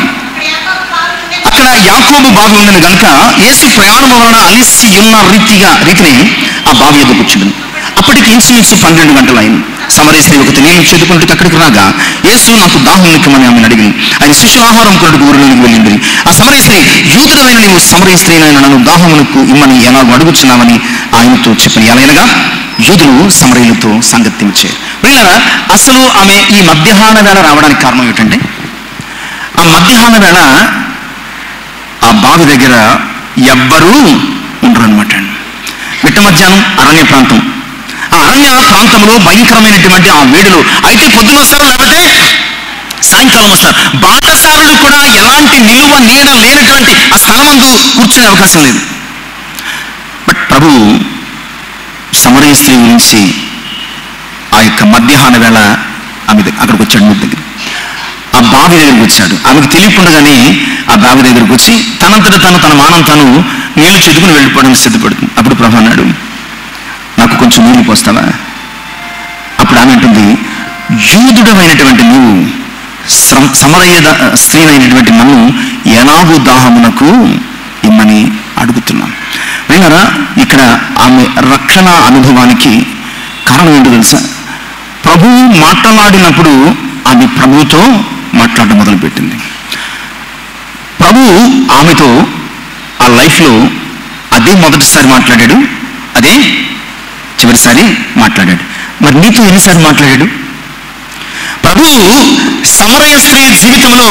అక్కడ యాకోబు బావి ఉన్నది కనుక యేసు ప్రయాణం వలన అలిసి ఉన్న రీతిని ఆ బావి ఎదురు కూర్చుంది. అప్పటికి ఇంచుమించు 12 గంటలు అయింది. సమరయ స్త్రీ ఒకటి నీళ్లు చేదుకుంటూ అక్కడికి రాగా యేసు నాకు దాహం నిక్కమని ఆమెను అడిగింది. ఆయన శిష్యుల ఆహారం కొరకు ఊరిలోనికి వెళ్ళింది. ఆ సమరయ స్త్రీ, యూదుడైన నీవు సమరయ స్త్రీనైనా నన్ను దాహమునకు ఇమ్మని ఎలాగో అడుగుచున్నామని ఆయనతో చెప్పిన. ఎలాగనగా యూదులు సమరయులతో సంగతించారు. వీళ్ళరా అసలు ఆమె ఈ మధ్యాహ్న వేళ రావడానికి కారణం ఏమిటంటే, ఆ మధ్యాహ్న వేళ ఆ బావి దగ్గర ఎవ్వరూ ఉండరు అనమాట. మిట్ట మధ్యాహ్నం అరణ్య ప్రాంతం. ఆ అరణ్య ప్రాంతంలో భయంకరమైనటువంటి ఆ వేడిలో అయితే పొద్దున వస్తారు, లేకపోతే సాయంకాలం వస్తారు. బాటసారులు కూడా ఎలాంటి నిలువ నీడ లేనటువంటి ఆ స్థలమందు కూర్చునే అవకాశం లేదు. బట్ ప్రభు సమరయ స్త్రీ గురించి ఆ యొక్క మధ్యాహ్న వేళ ఆమె అక్కడికి వచ్చాడు. మీ దగ్గర ఆ బావి దగ్గరికి వచ్చాడు. ఆమెకు తెలియకుండానే ఆ బావి దగ్గరికి వచ్చి తనంతట తన మానం తను నీళ్లు చెదుకుని వెళ్ళిపోవడానికి సిద్ధపడుతుంది. అప్పుడు ప్రభు అన్నాడు, నాకు కొంచెం నీళ్ళు పోస్తావా? అప్పుడు ఆమె అంటుంది, యూదుడమైనటువంటి నీవు సమరయ స్త్రీ అయినటువంటి నన్ను ఎలాగూ దాహమునకు ఇమ్మని అడుగుతున్నాను. విన్నారా, ఇక్కడ ఆమె రక్షణ అనుభవానికి కారణం ఏంటో తెలుసా? ప్రభువు మాట్లాడినప్పుడు ఆమె ప్రభువుతో మాట్లాడడం మొదలుపెట్టింది. ప్రభువు ఆమెతో ఆ లైఫ్లో అదే మొదటిసారి మాట్లాడాడు, అదే చివరిసారి మాట్లాడాడు. మరి నీతో ఎన్నిసార్లు మాట్లాడాడు? ప్రభు సమరయ స్త్రీ జీవితంలో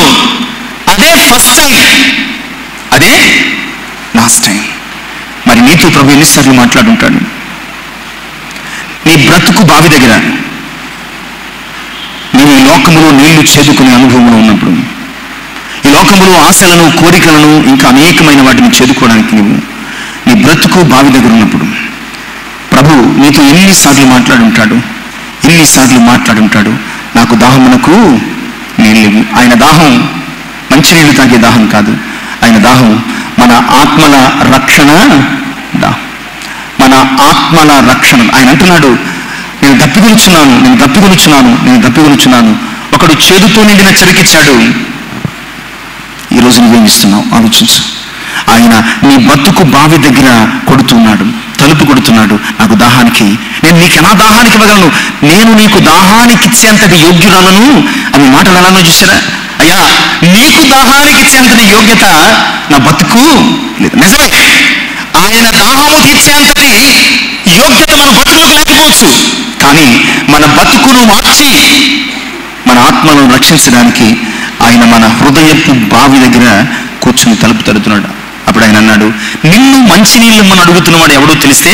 అదే ఫస్ట్ టైం, అదే లాస్ట్ టైం. మరి నీతో ప్రభు ఎన్నిసార్లు మాట్లాడుంటాడు? నీ బ్రతుకు బావి దగ్గర నీవు ఈ లోకములో నీళ్లు చేదుకునే అనుభవంలో ఉన్నప్పుడు, ఈ లోకములో ఆశలను, కోరికలను, ఇంకా అనేకమైన వాటిని చేదుకోవడానికి నీవు నీ బ్రతుకు బావి దగ్గర ఉన్నప్పుడు ప్రభు నీతో ఎన్నిసార్లు మాట్లాడుంటాడు. నాకు దాహమునకు నీళ్ళు. ఆయన దాహం మంచినీళ్ళు తాగే దాహం కాదు. ఆయన దాహం మన ఆత్మల రక్షణ దాహం, మన ఆత్మల రక్షణ. ఆయన అంటున్నాడు, నేను దప్పిగొలుచున్నాను. ఒకడు చేదుతో నిండిన చెరకిచ్చాడు. ఈరోజు నువ్వేమిస్తున్నావు ఆలోచించు. ఆయన నీ బతుకు బావి దగ్గర కొడుతున్నాడు, తలుపు కొడుతున్నాడు. నాకు దాహానికి, నేను నీకు ఎలా దాహానికి ఇవ్వగలను? నేను నీకు దాహానికి ఇచ్చేంతటి యోగ్యురాలను. అవి మాటలు ఎలానో చూసారా? అయ్యా, నీకు దాహానికి ఇచ్చేంతటి యోగ్యత నా బతుకు లేదు. నిజమే, ఆయన దాహము తీర్చేంతటి యోగ్యత మన బతుకులకు లేకపోవచ్చు. కానీ మన బతుకును మార్చి మన ఆత్మను రక్షించడానికి ఆయన మన హృదయపు బావి దగ్గర కూర్చుని తలుపు తడుతున్నాడు. అప్పుడు ఆయన అన్నాడు, నిన్ను మంచినీళ్ళు మనం అడుగుతున్నవాడు ఎవడో తెలిస్తే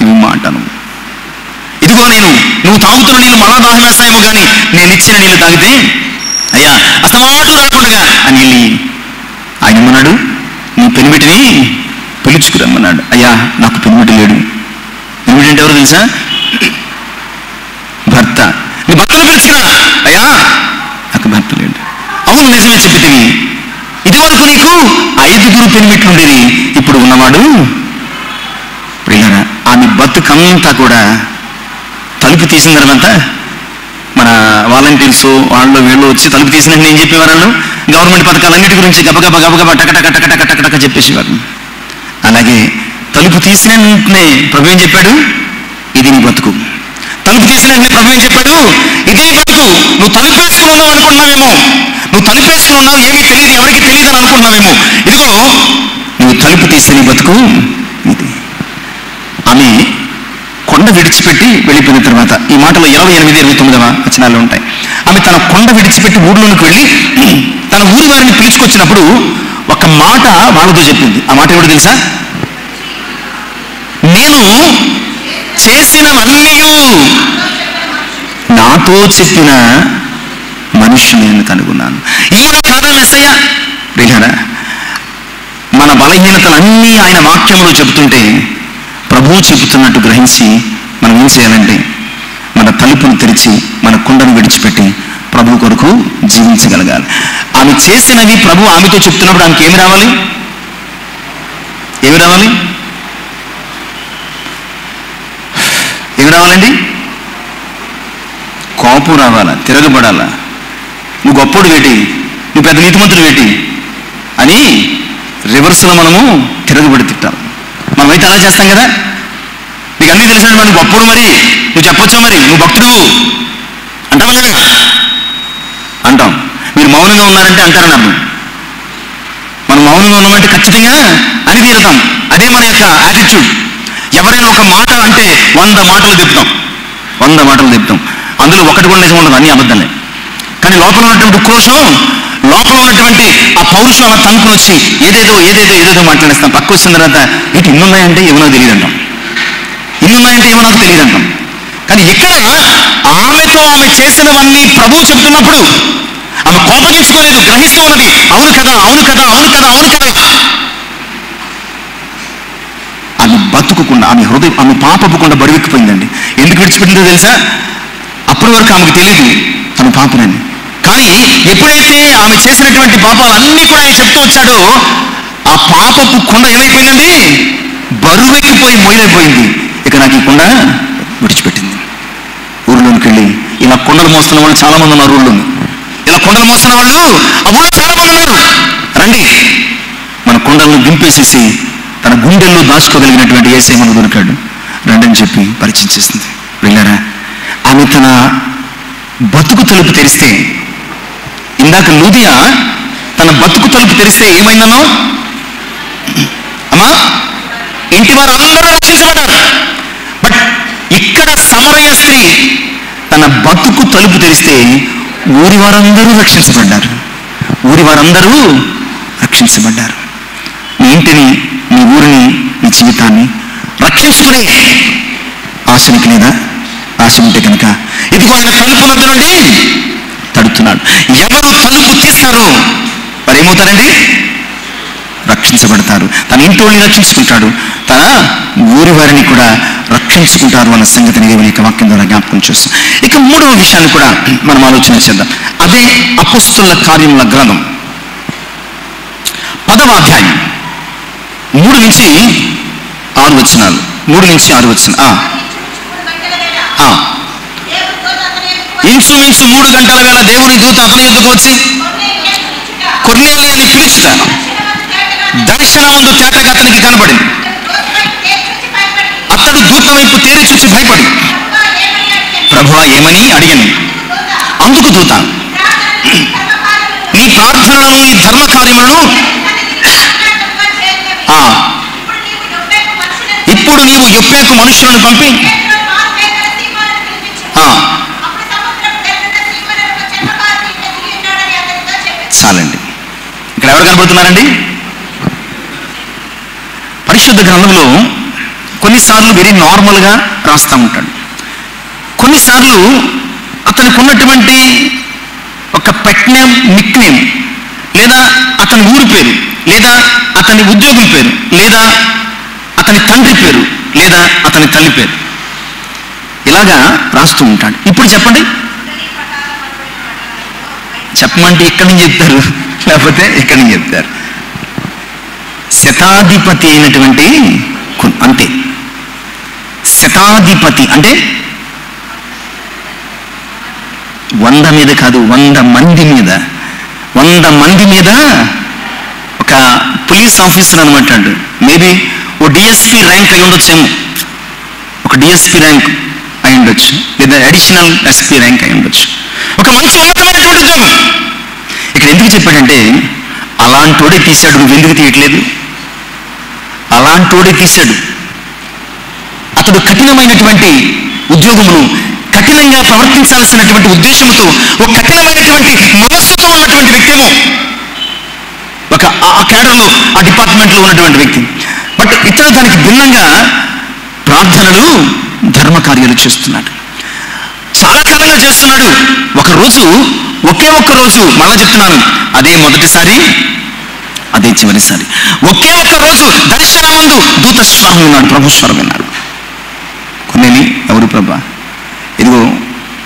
ఇవి మాటను. ఇదిగో నువ్వు తాగుతున్న నీళ్ళు మళ్ళా దాహం వేస్తాయేమో, కానీ నేను ఇచ్చిన నీళ్ళు తాగితే అయ్యా అసమాటు రాకుండా ఆ నీళ్ళు. ఆయన ఏమన్నాడు? నీ పెనిమిటిని పిలుచుకురమ్మన్నాడు. అయ్యా, నాకు పెనిమిటి లేడు. పెనిమిటి అంటే ఎవరు తెలుసా? భర్త. నీ భర్తను పిలుచుకురా. అయ్యా, నాకు భర్త లేడు. అవును, నిజమే చెప్పితివి. ఇదివరకు నీకు 5 పెనిమిట్లు ఉండేది, ఇప్పుడు ఉన్నవాడు. ప్రియులారా, ఆమె బతుకంతా కూడా తలుపు తీసిన తర్వాత మన వాలంటీర్స్ వాళ్ళు వీళ్ళు వచ్చి తలుపు తీసినట్టు నేను చెప్పేవారు. గవర్నమెంట్ పథకాలన్నిటి గురించి గబగబా టక చెప్పేసేవారు. అలాగే తలుపు తీసిన వెంటనే ప్రభు ఏం చెప్పాడు? ఇది నీ బతుకు. తలుపు తీసిన వెంటనే ప్రభు ఏం చెప్పాడు? ఇది నీ బతుకు. నువ్వు తలుపేసుకుని ఉన్నావు అనుకుంటున్నావేమో, ఏమీ తెలియదు, ఎవరికి తెలియదు అని అనుకుంటున్నావేమో. ఇదిగో నువ్వు తలుపు తీసే నీ బతుకు ఇది. ఆమె కొండ విడిచిపెట్టి వెళ్ళిపోయిన తర్వాత, ఈ మాటలో 28, 29 వచనాలు ఉంటాయి. ఆమె తన కొండ విడిచిపెట్టి ఊర్లోనికి వెళ్ళి తన ఊరి వారిని పిలుచుకొచ్చినప్పుడు ఒక మాట వాళ్ళతో చెప్పింది. ఆ మాట ఎవరు తెలుసా? నేను చేసినవన్నీ నాతో చెప్పిన మనుషుని నేను కనుగొన్నాను. ఈయన కాదా మెస్సయ్య? ప్రియులారా, మన బలహీనతలన్నీ ఆయన వాక్యంలో చెబుతుంటే ప్రభువు చెబుతున్నట్టు గ్రహించి మనం ఏం చేయాలంటే మన తలుపును తెరిచి మన కుండను విడిచిపెట్టి ప్రభు కొరకు జీవించగలగాలి. ఆమె చేసినవి ప్రభు ఆమెతో చెప్తున్నప్పుడు ఆమెకి ఏమి రావాలి? ఏమి రావాలండి? కోపం రావాలా? తిరగబడాలా? నువ్వు గొప్పోడు వేటి, నువ్వు పెద్ద నీతిమంతుడు వేటి అని రివర్స్లో మనము తిరగబడి తిట్టాలి. మనమైతే అలా చేస్తాం కదా. నీకు అన్నీ తెలిసిన మనం గొప్పడు, మరి నువ్వు చెప్పొచ్చు, మరి నువ్వు భక్తుడు అంటావా లేదా? అంటాం. మీరు మౌనంగా ఉన్నారంటే అంటారని అర్థం. మనం మౌనంగా ఉన్నామంటే ఖచ్చితంగా అని తీరుతాం. అదే మన యొక్క యాటిట్యూడ్. ఎవరైనా ఒక మాట అంటే 100 మాటలు చెప్తాం. అందులో ఒకటి కూడా నిజం ఉండదు, అన్ని అబద్ధాలే. కానీ లోపల ఉన్నటువంటి ఉక్రోషం, లోపల ఉన్నటువంటి ఆ పౌరుషం అలా తనుకుని వచ్చి ఏదేదో మాట్లాడేస్తాం. పక్క వచ్చిన తర్వాత ఇటు ఇన్నున్నాయంటే ఏమో తెలియదు అంటాం. కానీ ఇక్కడ ఆమెతో ఆమె చేసినవన్నీ ప్రభువు చెప్తున్నప్పుడు ఆమె కోపగించుకోలేదు, గ్రహిస్తూ ఉన్నది. అవును కదా. ఆమె బతుకుకుండా, ఆమె హృదయం, ఆమె పాపపుకుండా బరువెక్కిపోయిందండి. ఎందుకు విడిచిపెట్టిందో తెలుసా? అప్పటి వరకు ఆమెకు తెలియదు తను పాపనని. కానీ ఎప్పుడైతే ఆమె చేసినటువంటి పాపాలన్నీ కూడా ఆయన చెప్తూ వచ్చాడో ఆ పాపపు కొండ ఏమైపోయిందండి? బరువెక్కిపోయి మొయిలైపోయింది. ఇక నాకు ఈ కొండ విడిచిపెట్టింది. ఊరిలోనికి వెళ్ళి ఇలా కొండలు మోస్తున్న వాళ్ళు చాలా మంది ఉన్నారు. ఊళ్ళో ఇలా కొండలు మోస్తున్న వాళ్ళు ఆ ఊళ్ళో చాలా మంది ఉన్నారు. రండి, మన కొండలను దింపేసేసి తన గుండెల్లో దాచుకోగలిగినటువంటి యేసయ్య మనకు దొరికాడు, రండి అని చెప్పి పరిచయం చేసింది. వెళ్ళారా? ఆమె తన బతుకు తలుపు తెరిస్తే, ఇందాక లూదియా తన బతుకు తలుపు తెరిస్తే ఏమైందనో అమ్మా, ఇంటి వారు అందరూ రక్షించబడ్డారు. బట్ ఇక్కడ సమరయ స్త్రీ తన బతుకు తలుపు తెరిస్తే ఊరి వారందరూ రక్షించబడ్డారు. ఊరి వారందరూ రక్షించబడ్డారు. నీ ఇంటిని, నీ ఊరిని, నీ జీవితాన్ని రక్షించుకునే ఆశ నీకు లేదా? ఆశ ఉంటే కనుక ఇదిగో ఆయన తలుపు వద్ద నుండి తడుతున్నాడు. ఎవరు తలుపు తీస్తారో వారు ఏమవుతారండి? రక్షించబడతారు. తన ఇంటి వాళ్ళని రక్షించుకుంటాడు, తన ఊరి వారిని కూడా రక్షించుకుంటారు అన్న సంగతిని దేవుని యొక్క వాక్యం ద్వారా జ్ఞాపకం చేస్తాం. ఇక మూడవ విషయాన్ని కూడా మనం ఆలోచన చేద్దాం. అదే అపోస్తలుల కార్యముల గ్రంథం 10వ అధ్యాయం 3 నుంచి 6 వచనాలు. 3 నుంచి 6 వచనాలు. ఇంచుమించు 3 గంటల వేళ దేవుని దూత అతని యుద్ధకు వచ్చి కొర్నేలియుని పిలుచుట దర్శనమందు తేటగా అతనికి కనబడింది. అతడు దూత వైపు తేరి చూసి భయపడి ప్రభువా ఏమని అడిగాను. అందుకు దూత, నీ ప్రార్థనలను, నీ ధర్మ కార్యములను ఇప్పుడు నీవు యొప్పేకు మనుషులను పంపి చాలండి. ఇక్కడ ఎవరు కనబడుతున్నారండి? పరిశుద్ధ గ్రంథంలో కొన్నిసార్లు వెరీ నార్మల్గా రాస్తూ ఉంటాడు. కొన్నిసార్లు అతనికి ఉన్నటువంటి ఒక పెట్ నేమ్, నిక్ నేమ్, లేదా అతని ఊరి పేరు, లేదా అతని ఉద్యోగుల పేరు, లేదా అతని తండ్రి పేరు, లేదా అతని తల్లి పేరు, ఇలాగా రాస్తూ ఉంటాడు. ఇప్పుడు చెప్పండి, చెప్పమంటే ఇక్కడి నుంచి చెప్తారు, లేకపోతే ఇక్కడి నుంచి చెప్తారు. శతాధిపతి అయినటువంటి అంతే. శతాధిపతి అంటే 100 మీద కాదు, 100 మంది మీద, 100 మంది మీద ఒక పోలీస్ ఆఫీసర్ అనమాట. మేబీ ఓ డిఎస్పీ ర్యాంక్ అయి ఉండొచ్చేమో, ఒక డిఎస్పీ ర్యాంక్ అయి ఉండొచ్చు, లేదా అడిషనల్ ఎస్పీ ర్యాంక్ అయి ఉండొచ్చు. ఒక మంచి ఉన్నతమైనటువంటి ఉద్యోగం. ఇక్కడ ఎందుకు చెప్పాడంటే, అలాంటోడే తీశాడు, నువ్వు ఎందుకు తీయట్లేదు? అలాంటోడే తీశాడు. అతడు కఠినమైనటువంటి ఉద్యోగమును, కఠినంగా ప్రవర్తించాల్సినటువంటి ఉద్దేశంతో, ఒక కఠినమైనటువంటి మనస్సుతో ఉన్నటువంటి వ్యక్తేమో, ఒక ఆ క్యాడర్లో, ఆ డిపార్ట్మెంట్లో ఉన్నటువంటి వ్యక్తి. బట్ ఇతడు దానికి భిన్నంగా ప్రార్థనలు, ధర్మ కార్యాలు చేస్తున్నాడు. చాలా కాలంగా చేస్తున్నాడు. ఒకరోజు, ఒకే ఒక్క రోజు, మళ్ళా చెప్తున్నాను, అదే మొదటిసారి, అదే చివరిసారి, ఒకే ఒక్క రోజు దర్శనమందు దూత స్వరం విన్నాడు, ప్రభు స్వరం విన్నాడు. కొన్నేమి, ఎవరు ప్రభా? ఇదిగో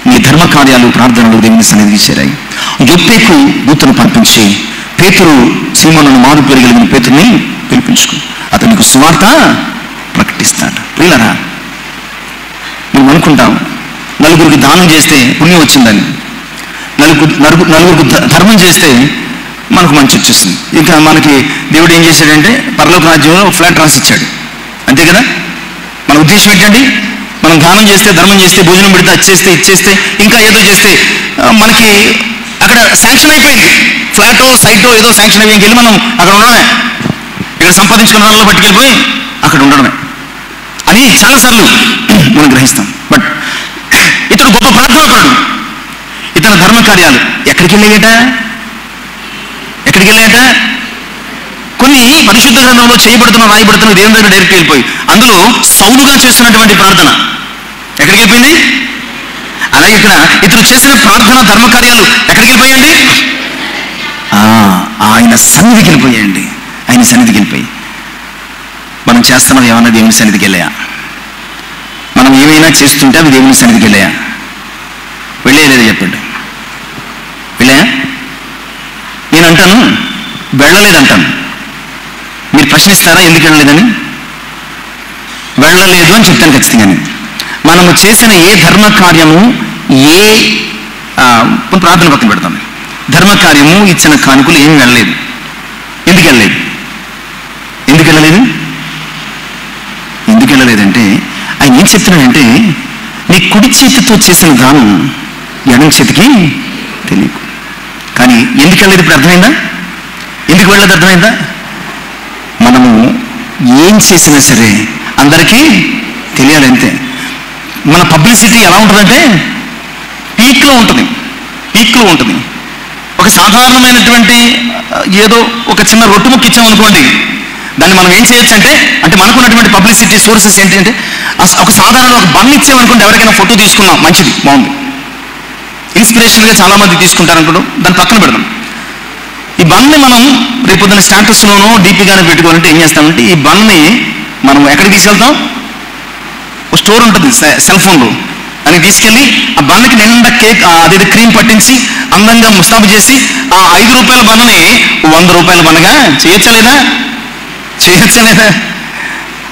నీ ధర్మ కార్యాలు, ప్రార్థనలు దేవుని సన్నిధికి చేరాయి. యొప్పేకు దూతను పంపించి పేతురు, సీమోనును మారు పేరు కలిగిన పేతురుని పిలిపించుకో, అతనికి సువార్త ప్రకటిస్తాడు. ప్రియులారా, మనం అనుకుంటాం నలుగురికి దానం చేస్తే పుణ్యం వచ్చిందని, నలుగురికి ధర్మం చేస్తే మనకు మంచి వచ్చేస్తుంది. ఇంకా మనకి దేవుడు ఏం చేశాడంటే పరలోక రాజ్యంలో ఫ్లాట్ రాసి ఇచ్చాడు, అంతే కదా. మన ఉద్దేశం ఏంటండి? మనం దానం చేస్తే, ధర్మం చేస్తే, భోజనం పెడితే, అది చేస్తే, ఇచ్చేస్తే, ఇంకా ఏదో చేస్తే మనకి అక్కడ శాంక్షన్ అయిపోయింది. ఫ్లాటో, సైటో ఏదో శాంక్షన్ అయిపోయి వెళ్ళి మనం అక్కడ ఉండడమే, ఇక్కడ సంపాదించుకున్న వాళ్ళలో పట్టుకెళ్ళిపోయి అక్కడ ఉండడమే అని చాలాసార్లు మనం గ్రహిస్తాం. బట్ ఇతడు గొప్ప ప్రార్థనాపరుడు. ఇతని ధర్మ కార్యాలు ఎక్కడికి వెళ్ళాయట? కొన్ని పరిశుద్ధ గ్రంథంలో చేయబడుతున్న, రాయబడుతున్న దేవుని దగ్గర డైరెక్ట్ వెళ్ళిపోయి, అందులో సౌలుగా చేస్తున్నటువంటి ప్రార్థన ఎక్కడికి వెళ్ళిపోయింది? అలాగే ఇక్కడ ఇతడు చేసిన ప్రార్థన, ధర్మ కార్యాలు ఎక్కడికి వెళ్ళిపోయాయండి? ఆయన సన్నిధికి వెళ్ళిపోయాయండి. ఆయన సన్నిధికి వెళ్ళిపోయి, మనం చేస్తున్నది ఏమన్నా దేవుని సన్నిధికి వెళ్ళాయా? మనం ఏమైనా చేస్తుంటే అవి దేవుని సన్నిధికి వెళ్ళాయా? వెళ్ళేయలేదు, చెప్పండి. వెళ్ళాయా? నేను అంటాను వెళ్ళలేదంటాను. మీరు ప్రశ్నిస్తారా ఎందుకు వెళ్ళలేదని? వెళ్ళలేదు అని చెప్తాను ఖచ్చితంగా. మనము చేసిన ఏ ధర్మ కార్యము, ఏ ప్రార్థన పక్కన పెడతాం, ధర్మ కార్యము, ఇచ్చిన కానుకలు ఏమి వెళ్ళలేదు. ఎందుకు వెళ్ళలేదు? ఎందుకు వెళ్ళలేదంటే ఆయన ఏం చెప్తున్నాడంటే, నీ కుడి చేతితో చేసిన దానం ఎడం చేతికి తెలియదు. కానీ ఎందుకు వెళ్ళలేదు ఇప్పుడు అర్థమైందా? ఎందుకు వెళ్ళలేదు అర్థమైందా? మనము ఏం చేసినా సరే అందరికీ తెలియాలి, అంతే. మన పబ్లిసిటీ ఎలా ఉంటుందంటే పీక్లో ఉంటుంది. వీక్లో ఉంటుంది. ఒక సాధారణమైనటువంటి ఏదో ఒక చిన్న రొట్టు ముక్క ఇచ్చామనుకోండి, దాన్ని మనం ఏం చేయొచ్చు అంటే మనకున్నటువంటి పబ్లిసిటీ సోర్సెస్ ఏంటంటే ఒక సాధారణ ఒక బన్ ఇచ్చామనుకోండి, ఎవరికైనా ఫోటో తీసుకున్నాం, మంచిది, బాగుంది, ఇన్స్పిరేషన్గా చాలామంది తీసుకుంటారు అనుకోండి, దాన్ని పక్కన పెడదాం. ఈ బన్ని మనం రేపొద్దున స్టాటస్లోనో డీపీగానే పెట్టుకోవాలంటే ఏం చేస్తామంటే ఈ బన్ని మనం ఎక్కడికి తీసుకెళ్తాం, ఒక స్టోర్ ఉంటుంది సెల్ ఫోన్లో, దానికి తీసుకెళ్ళి ఆ బన్నకి నిండా కేక్ అదే క్రీమ్ పట్టించి అందంగా ముస్తాబు చేసి ఆ 5 రూపాయల బన్నని 100 రూపాయల బన్నగా చేయొచ్చా లేదా?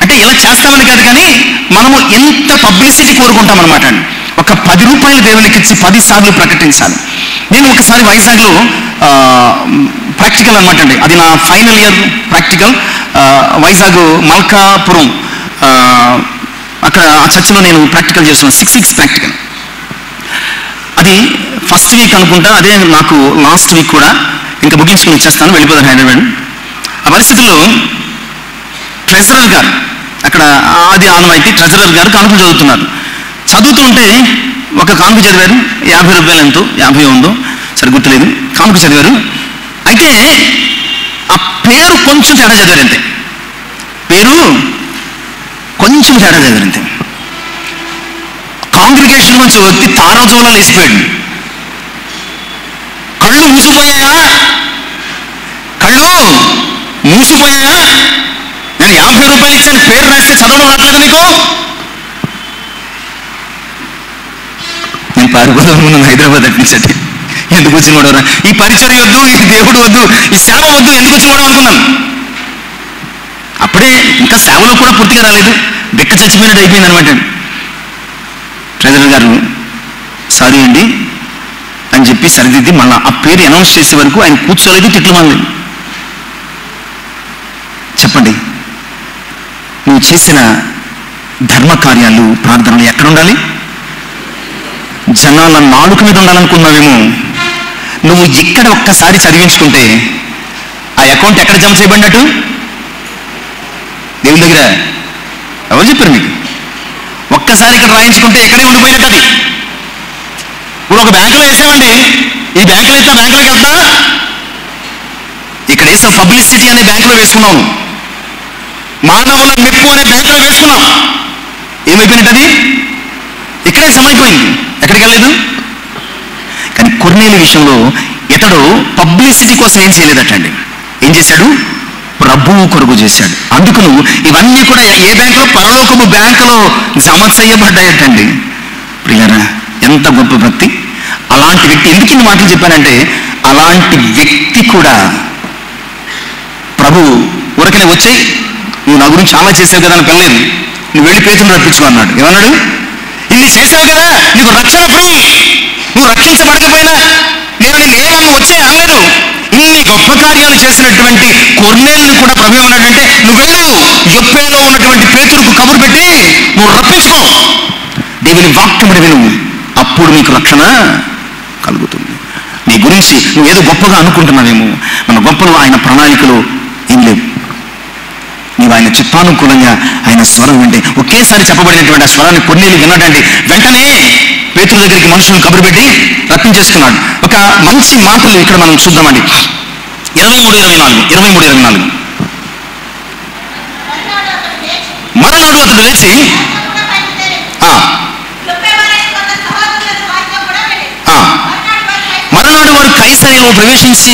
అంటే ఇలా చేస్తామని కాదు, కానీ మనము ఎంత పబ్లిసిటీ కోరుకుంటామన్నమాట అండి. ఒక 10 రూపాయలు దేవునికి ఇచ్చి 10 సార్లు ప్రకటించాలి. నేను ఒకసారి వైజాగ్లో ప్రాక్టికల్ అనమాట అండి, అది నా final year practical. Vizag Malkapuram అక్కడ ఆ చర్చిలో నేను ప్రాక్టికల్ చేస్తున్నాను, 6 ప్రాక్టికల్. అది ఫస్ట్ వీక్ అనుకుంటా, అదే నాకు లాస్ట్ వీక్ కూడా. ఇంకా ముగించుకుని వచ్చేస్తాను, వెళ్ళిపోతాను హైదరాబాద్. ఆ పరిస్థితుల్లో ట్రెజరర్ గారు, అక్కడ అది ఆనవాయితీ, ట్రెజరర్ గారు కానుకలు చదువుతున్నారు. చదువుతుంటే ఒక కానుక చదివారు, 50 రూపాయలు ఎంతో, 50 ఉందో సరి గుర్తులేదు, కానుక చదివారు. అయితే ఆ పేరు కొంచెం తేడా చదివారు అంతే, పేరు కొంచెం తేడా చదివారు అంతే. కాంగ్రిగేషన్ నుంచి వచ్చి తారాజోలా లేచిపోయాడు. కళ్ళు మూసిపోయాయా? నేను 50 రూపాయలు ఇచ్చాను, పేరు రాస్తే చదవడం రాట్లేదు నీకు? నేను పారిపోదాం ఉన్నాను హైదరాబాద్ అట్నించండి. ఎందుకు వచ్చిన వాడవరా, ఈ పరిచర్య వద్దు, ఈ దేవుడు వద్దు, ఈ సేవ వద్దు, ఎందుకు వచ్చిన వాడు అనుకున్నాను. అప్పుడే ఇంకా సేవలో కూడా పూర్తిగా రాలేదు, బెక్క చచ్చిపోయినట్టు అయిపోయింది అనమాట. ట్రెజరర్ గారు సారీ అండి అని చెప్పి సరిదిద్ది మళ్ళీ ఆ పేరు అనౌన్స్ చేసే వరకు ఆయన కూర్చోలేదు, తిట్లు మానలేదు. చెప్పండి, నువ్వు చేసిన ధర్మ కార్యాలు, ప్రార్థనలు ఎక్కడ ఉండాలి? జనాల నాలుక మీద ఉండాలనుకున్నావేమో. నువ్వు ఇక్కడ ఒక్కసారి చదివించుకుంటే ఆ అకౌంట్ ఎక్కడ జమ చేయబడినట్టు? దేవుని దగ్గర. ఎవరు చెప్పారు మీకు? ఒక్కసారి ఇక్కడ రాయించుకుంటే ఎక్కడే ఉండిపోయినట్టు అది. ఇప్పుడు ఒక బ్యాంకులో వేసామండి, ఈ బ్యాంకులో వేస్తే బ్యాంకులోకి వెళ్తా, ఇక్కడ వేసాం పబ్లిసిటీ అనే బ్యాంకులో వేసుకున్నాము, మానవుల మెప్పు అనే బ్యాంకులో వేసుకున్నాం. ఏమైపోయినట్టు అది? ఇక్కడే సమైపోయింది, ఎక్కడికి వెళ్ళలేదు. కానీ కొర్నేలి విషయంలో ఇతడు పబ్లిసిటీ కోసం ఏం చేయలేదటండి. ఏం చేశాడు? ప్రభువు కొరకు చేశాడు. అందుకు ఇవన్నీ కూడా ఏ బ్యాంకులో? పరలోకపు బ్యాంకులో జమ చేయబడ్డాయటండి. ప్రియులారా, ఎంత గొప్ప భక్తి! అలాంటి వ్యక్తి, ఎందుకు ఇన్ని మాటలు చెప్పానంటే అలాంటి వ్యక్తి కూడా ప్రభు ఊరకనే వచ్చి నువ్వు నా గురించి చాలా చేసావు కదా అని పిల్లలేదు, నువ్వు వెళ్ళి పేతురుని రప్పించుకో అన్నాడు. ఏమన్నాడు? ఇన్ని చేసావు కదా, నీకు రక్షణ ఫ్రీ, నువ్వు రక్షించబడకపోయినా నేను ఏమన్నా వచ్చే అనలేదు. ఇన్ని గొప్ప కార్యాలు చేసినటువంటి కొర్నేలుని కూడా ప్రభు ఏమన్నాడంటే నువ్వు వెళ్ళు, యొప్పేలో ఉన్నటువంటి పేతురుకు కబురు పెట్టి నువ్వు రప్పించుకో, దేవుని వాక్యముని విను, అప్పుడు నీకు రక్షణ కలుగుతుంది. నీ గురించి నువ్వు ఏదో గొప్పగా అనుకుంటున్నావేమో, మన గొప్పలో ఆయన ప్రణాళికలో ఏం లేవు. నీవు ఆయన చిత్తానుకూలంగా ఆయన స్వరం వింటే, ఒకేసారి చెప్పబడినటువంటి ఆ స్వరాన్ని కొర్నేలు విన్నాడండి. వెంటనే పేతురు దగ్గరికి మనుషులను కబురు పెట్టి రప్పించేసుకున్నాడు. ఒక మంచి మాటలు ఇక్కడ మనం చూద్దామండి. 23-24 మరునాడు అతడు లేచి మరునాడు వారు కైసరియలో ప్రవేశించి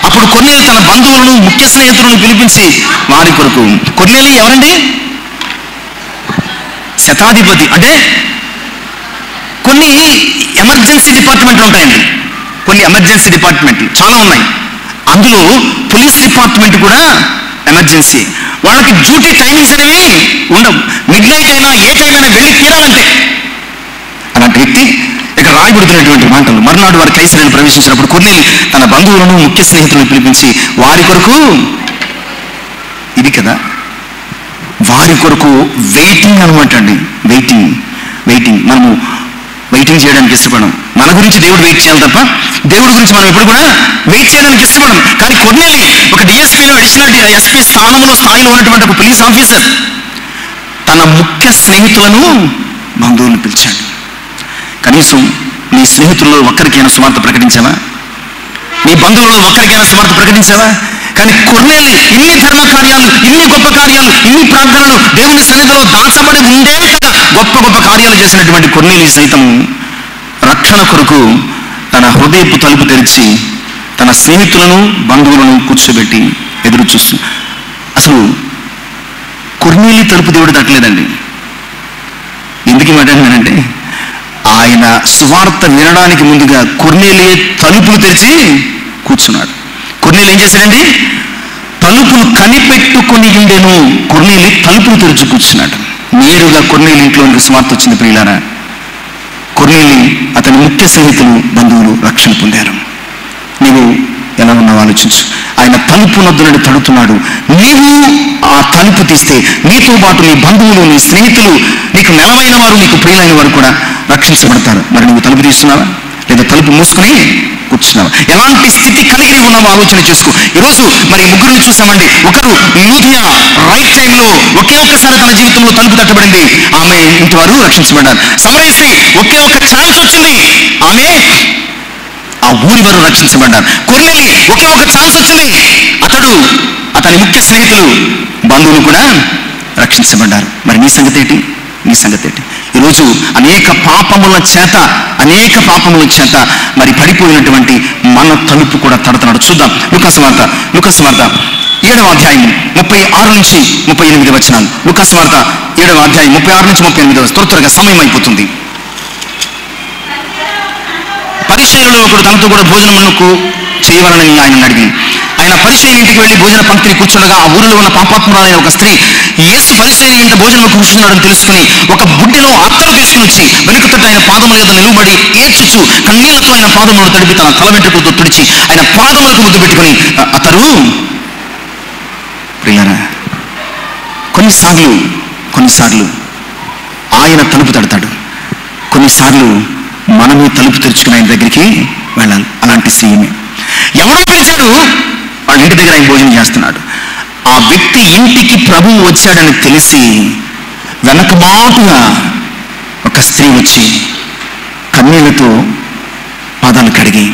అప్పుడు కొర్నేలు తన బంధువులను, ముఖ్య స్నేహితులను పిలిపించి వారి కొరకు. కొర్నేలు ఎవరండి? శతాధిపతి. అంటే కొన్ని ఎమర్జెన్సీ డిపార్ట్మెంట్లు ఉంటాయండి, కొన్ని ఎమర్జెన్సీ డిపార్ట్మెంట్లు చాలా ఉన్నాయి. అందులో పోలీస్ డిపార్ట్మెంట్ కూడా ఎమర్జెన్సీ. వాళ్ళకి డ్యూటీ టైమింగ్స్ అనేవి ఉండవు. మిడ్ నైట్ అయినా ఏ టైం అయినా వెళ్ళి తీరాలంటే. అలాంటి వ్యక్తి ఇక్కడ రాయబడుతున్నటువంటి మాటలు. మరునాడు వారు కైసరియలో ప్రవేశించినప్పుడు కొర్నేలు తన బంధువులను, ముఖ్య స్నేహితులను పిలిపించి వారి కొరకు, ఇది కదా వారి కొరకు వెయిటింగ్ అనమాట అండి. వెయిటింగ్ మనము వెయిటింగ్ చేయడానికి ఇష్టపడం. మన గురించి దేవుడు వెయిట్ చేయాలి తప్ప దేవుడి గురించి మనం ఎప్పుడు కూడా వెయిట్ చేయడానికి ఇష్టపడం. కానీ కొర్నేలి ఒక డిఎస్పీలో అడిషనల్ ఎస్పీ స్థాయిలో ఉన్నటువంటి ఒక పోలీస్ ఆఫీసర్ తన ముఖ్య స్నేహితులను, బంధువులను పిలిచాడు. కనీసం నీ స్నేహితుల్లో ఒక్కరికైనా సువార్త ప్రకటించావా? నీ బంధువుల్లో ఒక్కరికైనా సువార్త ప్రకటించావా? కానీ కొర్నేలి ఇన్ని ధర్మ కార్యాలు, ఇన్ని గొప్ప కార్యాలు, ఇన్ని ప్రార్థనలు దేవుని సన్నిధిలో దాచబడి ఉండేంతగా గొప్ప గొప్ప కార్యాలు చేసినటువంటి కొర్నేలి సైతం రక్షణ కొరకు తన హృదయపు తలుపు తెరిచి తన స్నేహితులను బంధువులను కూర్చోబెట్టి ఎదురు చూస్తూ, అసలు కొర్నేలి తలుపు దేవుడు తట్టలేదండి. ఎందుకు మాట్లాడినానంటే, ఆయన సువార్త వినడానికి ముందుగా కొర్నేలి తలుపులు తెరిచి కూర్చున్నాడు. కొర్నేలి ఏం చేశాడండి? తలుపులు కనిపెట్టుకుని ఉండేను. కొర్నేలి తలుపులు తెరిచి కూర్చున్నాడు. నేరుగా కొర్నేలి ఇంట్లోనికి సువార్త వచ్చింది. ప్రియులారా, కొర్నేలి అతని ముఖ్య స్నేహితులు బంధువులు రక్షణ పొందారు. నీవు ఎలా ఉన్నావు ఆలోచించు. ఆయన తలుపు నద్దునని తడుతున్నాడు. నీవు ఆ తలుపు తీస్తే నీతో పాటు నీ బంధువులు, నీ స్నేహితులు, నీకు నెలవైన వారు, నీకు ప్రియులైన వారు కూడా రక్షించబడతారు. మరి నువ్వు తలుపు తీస్తున్నావా లేదా తలుపు మూసుకుని కూర్చున్నావా? ఎలాంటి స్థితి కలిగి ఉన్నావో ఆలోచన చేసుకో. ఈరోజు మరి ముగ్గురిని చూసామండి. ఒకరు లూదియా రైట్ టైంలో ఒకే ఒక్కసారి తన జీవితంలో తలుపు తట్టబడింది, ఆమె ఇంటి వారు రక్షించబడ్డారు. సమరయస్త్రీ ఒకే ఒక్క ఛాన్స్ వచ్చింది, ఆమె ఆ ఊరి వారు రక్షించబడ్డారు. కొర్నేలి ఒకే ఒక ఛాన్స్ వచ్చింది, అతడు, అతని ముఖ్య స్నేహితులు, బంధువులు కూడా రక్షించబడ్డారు. మరి నీ సంగతి ఏంటి? నీ సంగతి ఏంటి? ఈరోజు అనేక పాపముల చేత మరి పడిపోయినటువంటి మన తలుపు కూడా తడుతున్నాడు. చూద్దాం లూకాసు వార్త 7వ అధ్యాయం 36 నుంచి 38 వచనాలు. లూకాసు వార్త 7వ అధ్యాయం 36 నుంచి 38. త్వరగా సమయం అయిపోతుంది. పరిసయ్యులలో ఒకడు తనతో కూడా భోజనమునకు చేయవలనని ఆయన అడిగి, ఆయన పరిసయ్యుని ఇంటికి వెళ్ళి భోజన పంక్తిని కూర్చుండగా ఆ ఊరిలో ఉన్న పాపాత్మురాలైన ఒక స్త్రీ యేసు పరిసయ్యుని ఇంట భోజనము కూర్చున్నాడని తెలుసుకుని ఒక బుడ్డిలో అత్తరు తీసుకుని వచ్చి వెనుకతట ఆయన పాదముల యొద్ద నిలువబడి ఏడ్చుచు కన్నీళ్లతో ఆయన పాదములను తడిపి తన తల వెంట్రుకలతో తుడిచి ఆయన పాదములకు ముద్దు పెట్టుకుని అతరు. ప్రియులారా, కొన్నిసార్లు ఆయన తలుపు తడతాడు, కొన్నిసార్లు మనమే తలుపు తెరుచుకుని ఆయన దగ్గరికి వెళ్ళాలి. అలాంటి స్త్రీని ఎవరో పిలిచాడు, వాళ్ళ ఇంటి దగ్గర ఆయన భోజనం చేస్తున్నాడు. ఆ వ్యక్తి ఇంటికి ప్రభువు వచ్చాడని తెలిసి వెనకమాటుగా ఒక స్త్రీ వచ్చి కన్నీళ్లతో పాదాలు కడిగి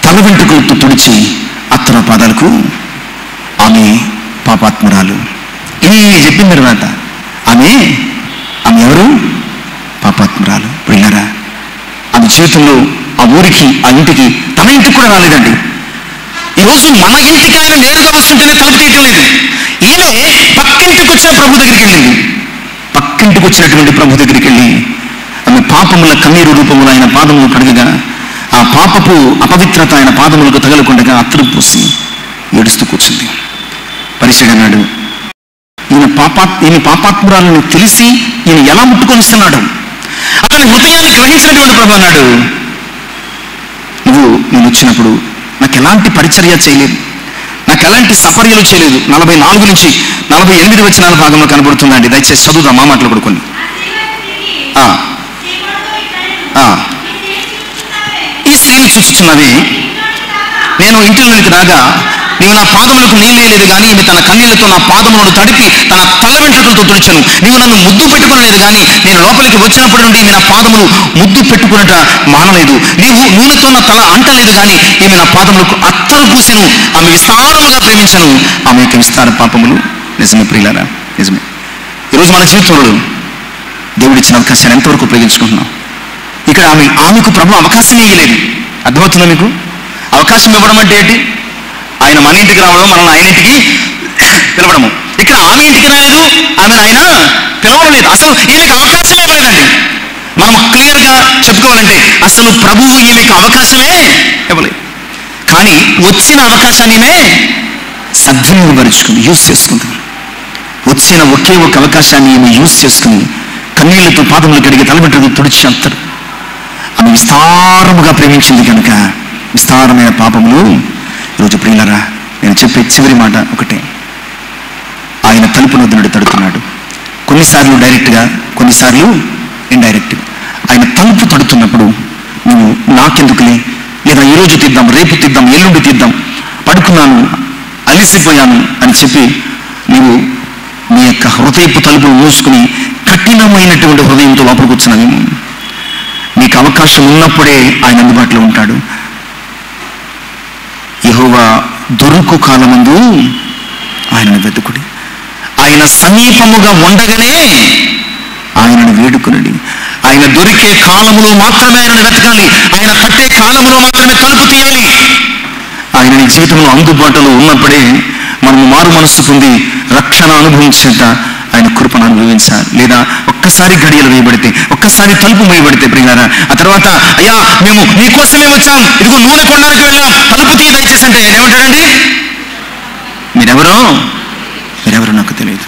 తల వెంట్రుకలతో తుడిచి అత్తరు పాదాలకు, ఆమె పాపాత్మురాలు. ఇన్ని చెప్పిన తర్వాత ఆమె ఎవరు? పాపాత్మురాలు. ప్రియులారా, ఆమె జీవితంలో ఆ ఊరికి, ఆ ఇంటికి, తన ఇంటికి కూడా రాలేదండి. ఈరోజు మన ఇంటికి ఆయన నేరుగా వస్తుంటేనే తలుపు తీయటం లేదు. ఈమె పక్కింటికి వచ్చిన ప్రభు దగ్గరికి వెళ్ళింది. పక్కింటికి వచ్చినటువంటి ప్రభు దగ్గరికి వెళ్ళి ఆమె పాపముల కన్నీరు రూపములు ఆయన పాదములు కడగగా ఆ పాపపు అపవిత్రత ఆయన పాదములకు తగలకుండగా అత్తరు పూసి ఏడుస్తూ కూర్చుంది. పరిసయ్యుడు అన్నాడు, ఈయన పాపాత్మురాలని తెలిసి ఈయన ఎలా ముట్టుకొని ఇస్తున్నాడు? అతని హృదయాన్ని గ్రహించినటువంటి ప్రభు అన్నాడు, నేను వచ్చినప్పుడు నాకు ఎలాంటి పరిచర్య చేయలేదు, నాకు ఎలాంటి సపర్యలు చేయలేదు. 44 నుంచి 48 వచనాల భాగంలో కనబడుతుందండి. దయచేసి చదువుదాం మా మాటలు కూడా కొన్ని. ఈ స్త్రీని చూచుచున్నవి, నేను ఇంటిలోనికి రాగా నీవు నా పాదములకు నీళ్ళు వేయలేదు కానీ ఈమె తన కన్నీళ్లతో నా పాదములను తడిపి తన తల వెంట్రుకలతో తుడిచెను. నీవు నన్ను ముద్దు పెట్టుకునలేదు కానీ నేను లోపలికి వచ్చినప్పటి నుండి ఈమె నా పాదములు ముద్దు పెట్టుకున్నట మానలేదు. నీవు నూనెతో నా తల అంటలేదు కానీ ఈమె నా పాదములకు అత్తరు పూసెను. ఆమె విస్తారముగా ప్రేమించను, ఆమె యొక్క విస్తార పాపములు. నిజమే ప్రియులారా, నిజమే. ఈరోజు మన జీవితంలో దేవుడిచ్చిన అవకాశాన్ని ఎంతవరకు ఉపయోగించుకుంటున్నాం? ఇక్కడ ఆమెకు ప్రభు అవకాశం ఇవ్వలేదు. అర్థమవుతుందా మీకు? అవకాశం ఇవ్వడం అంటే ఏంటి? ఆయన మన ఇంటికి రావడం, మనల్ని ఆయన ఇంటికి పిలవడము. ఇక్కడ ఆమె ఇంటికి రాలేదు, ఆమెను ఆయన పిలవడం లేదు. అసలు ఈమెకు అవకాశమే ఇవ్వలేదండి. మనం క్లియర్గా చెప్పుకోవాలంటే అసలు ప్రభువు ఈమెకు అవకాశమే ఇవ్వలేదు. కానీ వచ్చిన అవకాశాన్ని ఈమె సద్వినియోగపరుచుకుని యూజ్ చేసుకుంది. వచ్చిన ఒకే ఒక అవకాశాన్ని ఈమె యూజ్ చేసుకుని కన్నీళ్లతో పాదములు కడిగి తలబెట్టుకు తుడిచి అంతరు. ఆమె విస్తారముగా ప్రేమించింది కనుక విస్తారమైన పాపములు. ఈరోజు ప్రియులారా, నేను చెప్పే చివరి మాట ఒకటే, ఆయన తలుపు నొద్దునడు తడుతున్నాడు. కొన్నిసార్లు డైరెక్ట్గా, కొన్నిసార్లు ఇండైరెక్ట్గా. ఆయన తలుపు తడుతున్నప్పుడు నువ్వు నాకెందుకులే, లేదా ఈరోజు తీద్దాం, రేపు తీద్దాం, ఎల్లుండి తీద్దాం, పడుకున్నాను, అలిసిపోయాను అని చెప్పి నీవు నీ యొక్క హృదయపు తలుపులు మూసుకుని కఠినమైనటువంటి హృదయంతో లోపలికి వచ్చినవేమో. నీకు అవకాశం ఉన్నప్పుడే ఆయన అందుబాటులో ఉంటాడు. యెహోవా దొరుకు కాలమందు ఆయనను వెతుకుడి, ఆయన సమీపముగా ఉండగానే ఆయనను వేడుకునడి. ఆయన దొరికే కాలములో మాత్రమే ఆయనను వెతకాలి. ఆయన కట్టే కాలములో మాత్రమే తలుపు తీయాలి. ఆయన నీ జీవితంలో అందుబాటులో ఉన్నప్పుడే మనము మారు మనస్సు పొంది రక్షణ అనుభవించేట ఆయన కృపను అనుభవించాలి. లేదా ఒక్కసారి గడియలు వేయబడితే, ఒక్కసారి తలుపు వేయబడితే ప్రియులారా, ఆ తర్వాత అయ్యా మేము మీకోసమే వచ్చాం, ఇదిగో నూనె కొనడానికి వెళ్ళాం, తలుపు తీయ దయచేసి అంటే ఏమంటాడండి? మీరెవరో నాకు తెలియదు.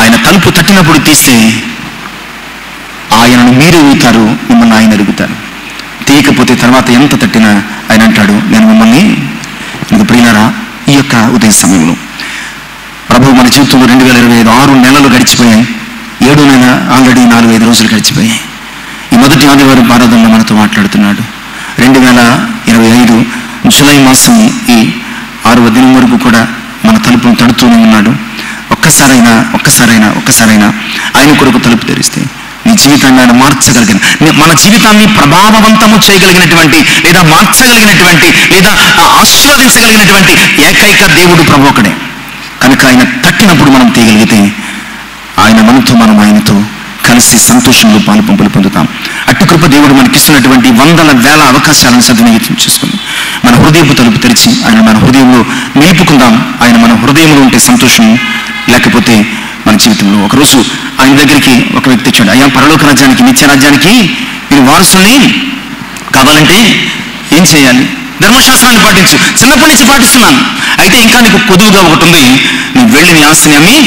ఆయన తలుపు తట్టినప్పుడు తీస్తే ఆయనను మీరు ఎరుగుతారు, మిమ్మల్ని ఆయన ఎరుగుతారు. తీయకపోతే తర్వాత ఎంత తట్టినా ఆయన అంటాడు నేను మిమ్మల్ని. ప్రియులారా, ఈ యొక్క ఉదయ సమయంలో ప్రభు మన జీవితంలో 2025 6 నెలలు గడిచిపోయాయి. 7వ నెల ఆల్రెడీ 4-5 రోజులు గడిచిపోయాయి. ఈ మొదటి ఆదివారం ఆరాధనలో మనతో మాట్లాడుతున్నాడు. 2025 జూలై మాసం ఈ 6వ దినం వరకు కూడా మన తలుపును తడుతూనే ఉన్నాడు. ఒక్కసారైనా ఆయన కొరకు తలుపు తెరిస్తే నీ జీవితాన్ని ఆయన మార్చగలిగిన, మన జీవితాన్ని ప్రభావవంతము చేయగలిగినటువంటి, లేదా మార్చగలిగినటువంటి, లేదా ఆశీర్వదించగలిగినటువంటి ఏకైక దేవుడు ప్రభు ఒకడే. కనుక ఆయన తట్టినప్పుడు మనం తీయగలిగితే మనం ఆయనతో కలిసి సంతోషంలో పాలు పొందుతాం. అట్టి కృప దేవుడు మనకిస్తున్నటువంటి వందల వేల అవకాశాలను సద్వినియోగం చేసుకుని మన హృదయపు తలుపు తెరిచి ఆయన మన హృదయంలో నిలుపుకుందాం. ఆయన మన హృదయంలో ఉంటే సంతోషం, లేకపోతే మన జీవితంలో. ఒకరోజు ఆయన దగ్గరికి ఒక వ్యక్తి వచ్చాడు. అయ్యా, పరలోక రాజ్యానికి, నిత్య రాజ్యానికి మీరు వారసుల్ని కావాలంటే ఏం చేయాలి? ధర్మశాస్త్రాన్ని పాటించు. చిన్నప్పటి నుంచి పాటిస్తున్నాను, అయితే ఇంకా నీకు కొదువుగా ఒకటి ఉంది, నువ్వు వెళ్ళి నీ ఆస్తిని అమ్మి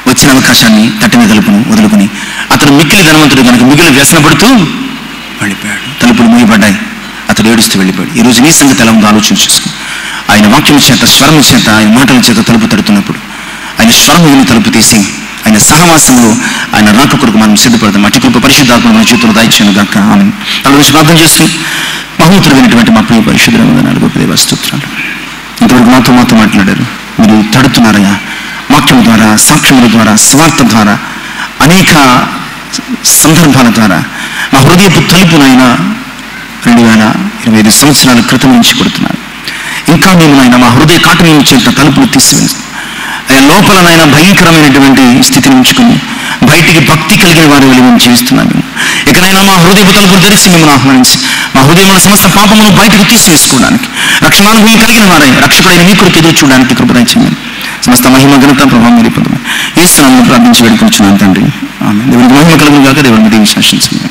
వచ్చిన అవకాశాన్ని తట్టిన తలుపును వదులుకుని, అతను మిక్కిలి ధనవంతుడు కనుక మిగిలిన వ్యసన పడుతూ వెళ్ళిపోయాడు. తలుపులు మూయబడ్డాయి, అతడు ఏడుస్తూ వెళ్ళిపోయాడు. ఈరోజు నీ సంగతి ఎలా ఉందో ఆలోచన చేసుకుని ఆయన వాక్యం చేత, స్వరం చేత, ఆయన మాటల చేత తలుపు తడుతున్నప్పుడు ఆయన స్వరం తలుపు తీసి ఆయన సహవాసంలో ఆయన రాక కొరకు మనం సిద్ధపడతాం. అటు కృప పరిశుద్ధాత్మ మన జీవితంలో దాయిచ్చాను గాక. ఆమె రోజు ప్రార్థన చేస్తూ మహోత్తరమైనటువంటి మా ప్రియ పరిశుద్ధమైన 4 దేవస్తోత్రాలు. ఇంతవరకు మాతో మాట్లాడారు. మీరు తడుతున్నారయ్యా, వాక్యం ద్వారా, సాక్ష్యముల ద్వారా, స్వార్థ ద్వారా, అనేక సందర్భాల ద్వారా మా హృదయపు తలుపునైనా 2025 సంవత్సరాల క్రితం నుంచి కొడుతున్నారు. ఇంకా మేము నాయన మా హృదయ కాఠిన్యం చేత తలుపులు తీసివేస్తాం. ఆయన లోపలనైనా భయంకరమైనటువంటి స్థితిని ఉంచుకుని బయటికి భక్తి కలిగిన వారి వెళ్ళి మేము జీవిస్తున్నాము. ఇకనైనా మా హృదయపు తలుపులు తెరిచి మిమ్మల్ని ఆహ్వానించి మా హృదయంలో సమస్త పాపమును బయటకు తీసివేసుకోవడానికి, రక్షణానుభవం కలిగిన వారై రక్షకుడైన మీ కొరకు ఎదురు చూడడానికి కృపణించింది. సమస్త మహిమ ఘనత ప్రభావం మీరు పొందమని యేసు నామములో ప్రార్థించి వేడుకొంచున్నాను తండ్రి. ఆమేన్. దేవునికి మహిమ కలుగును గాక. దేవుని దీవించి ఆశీర్వదించండి.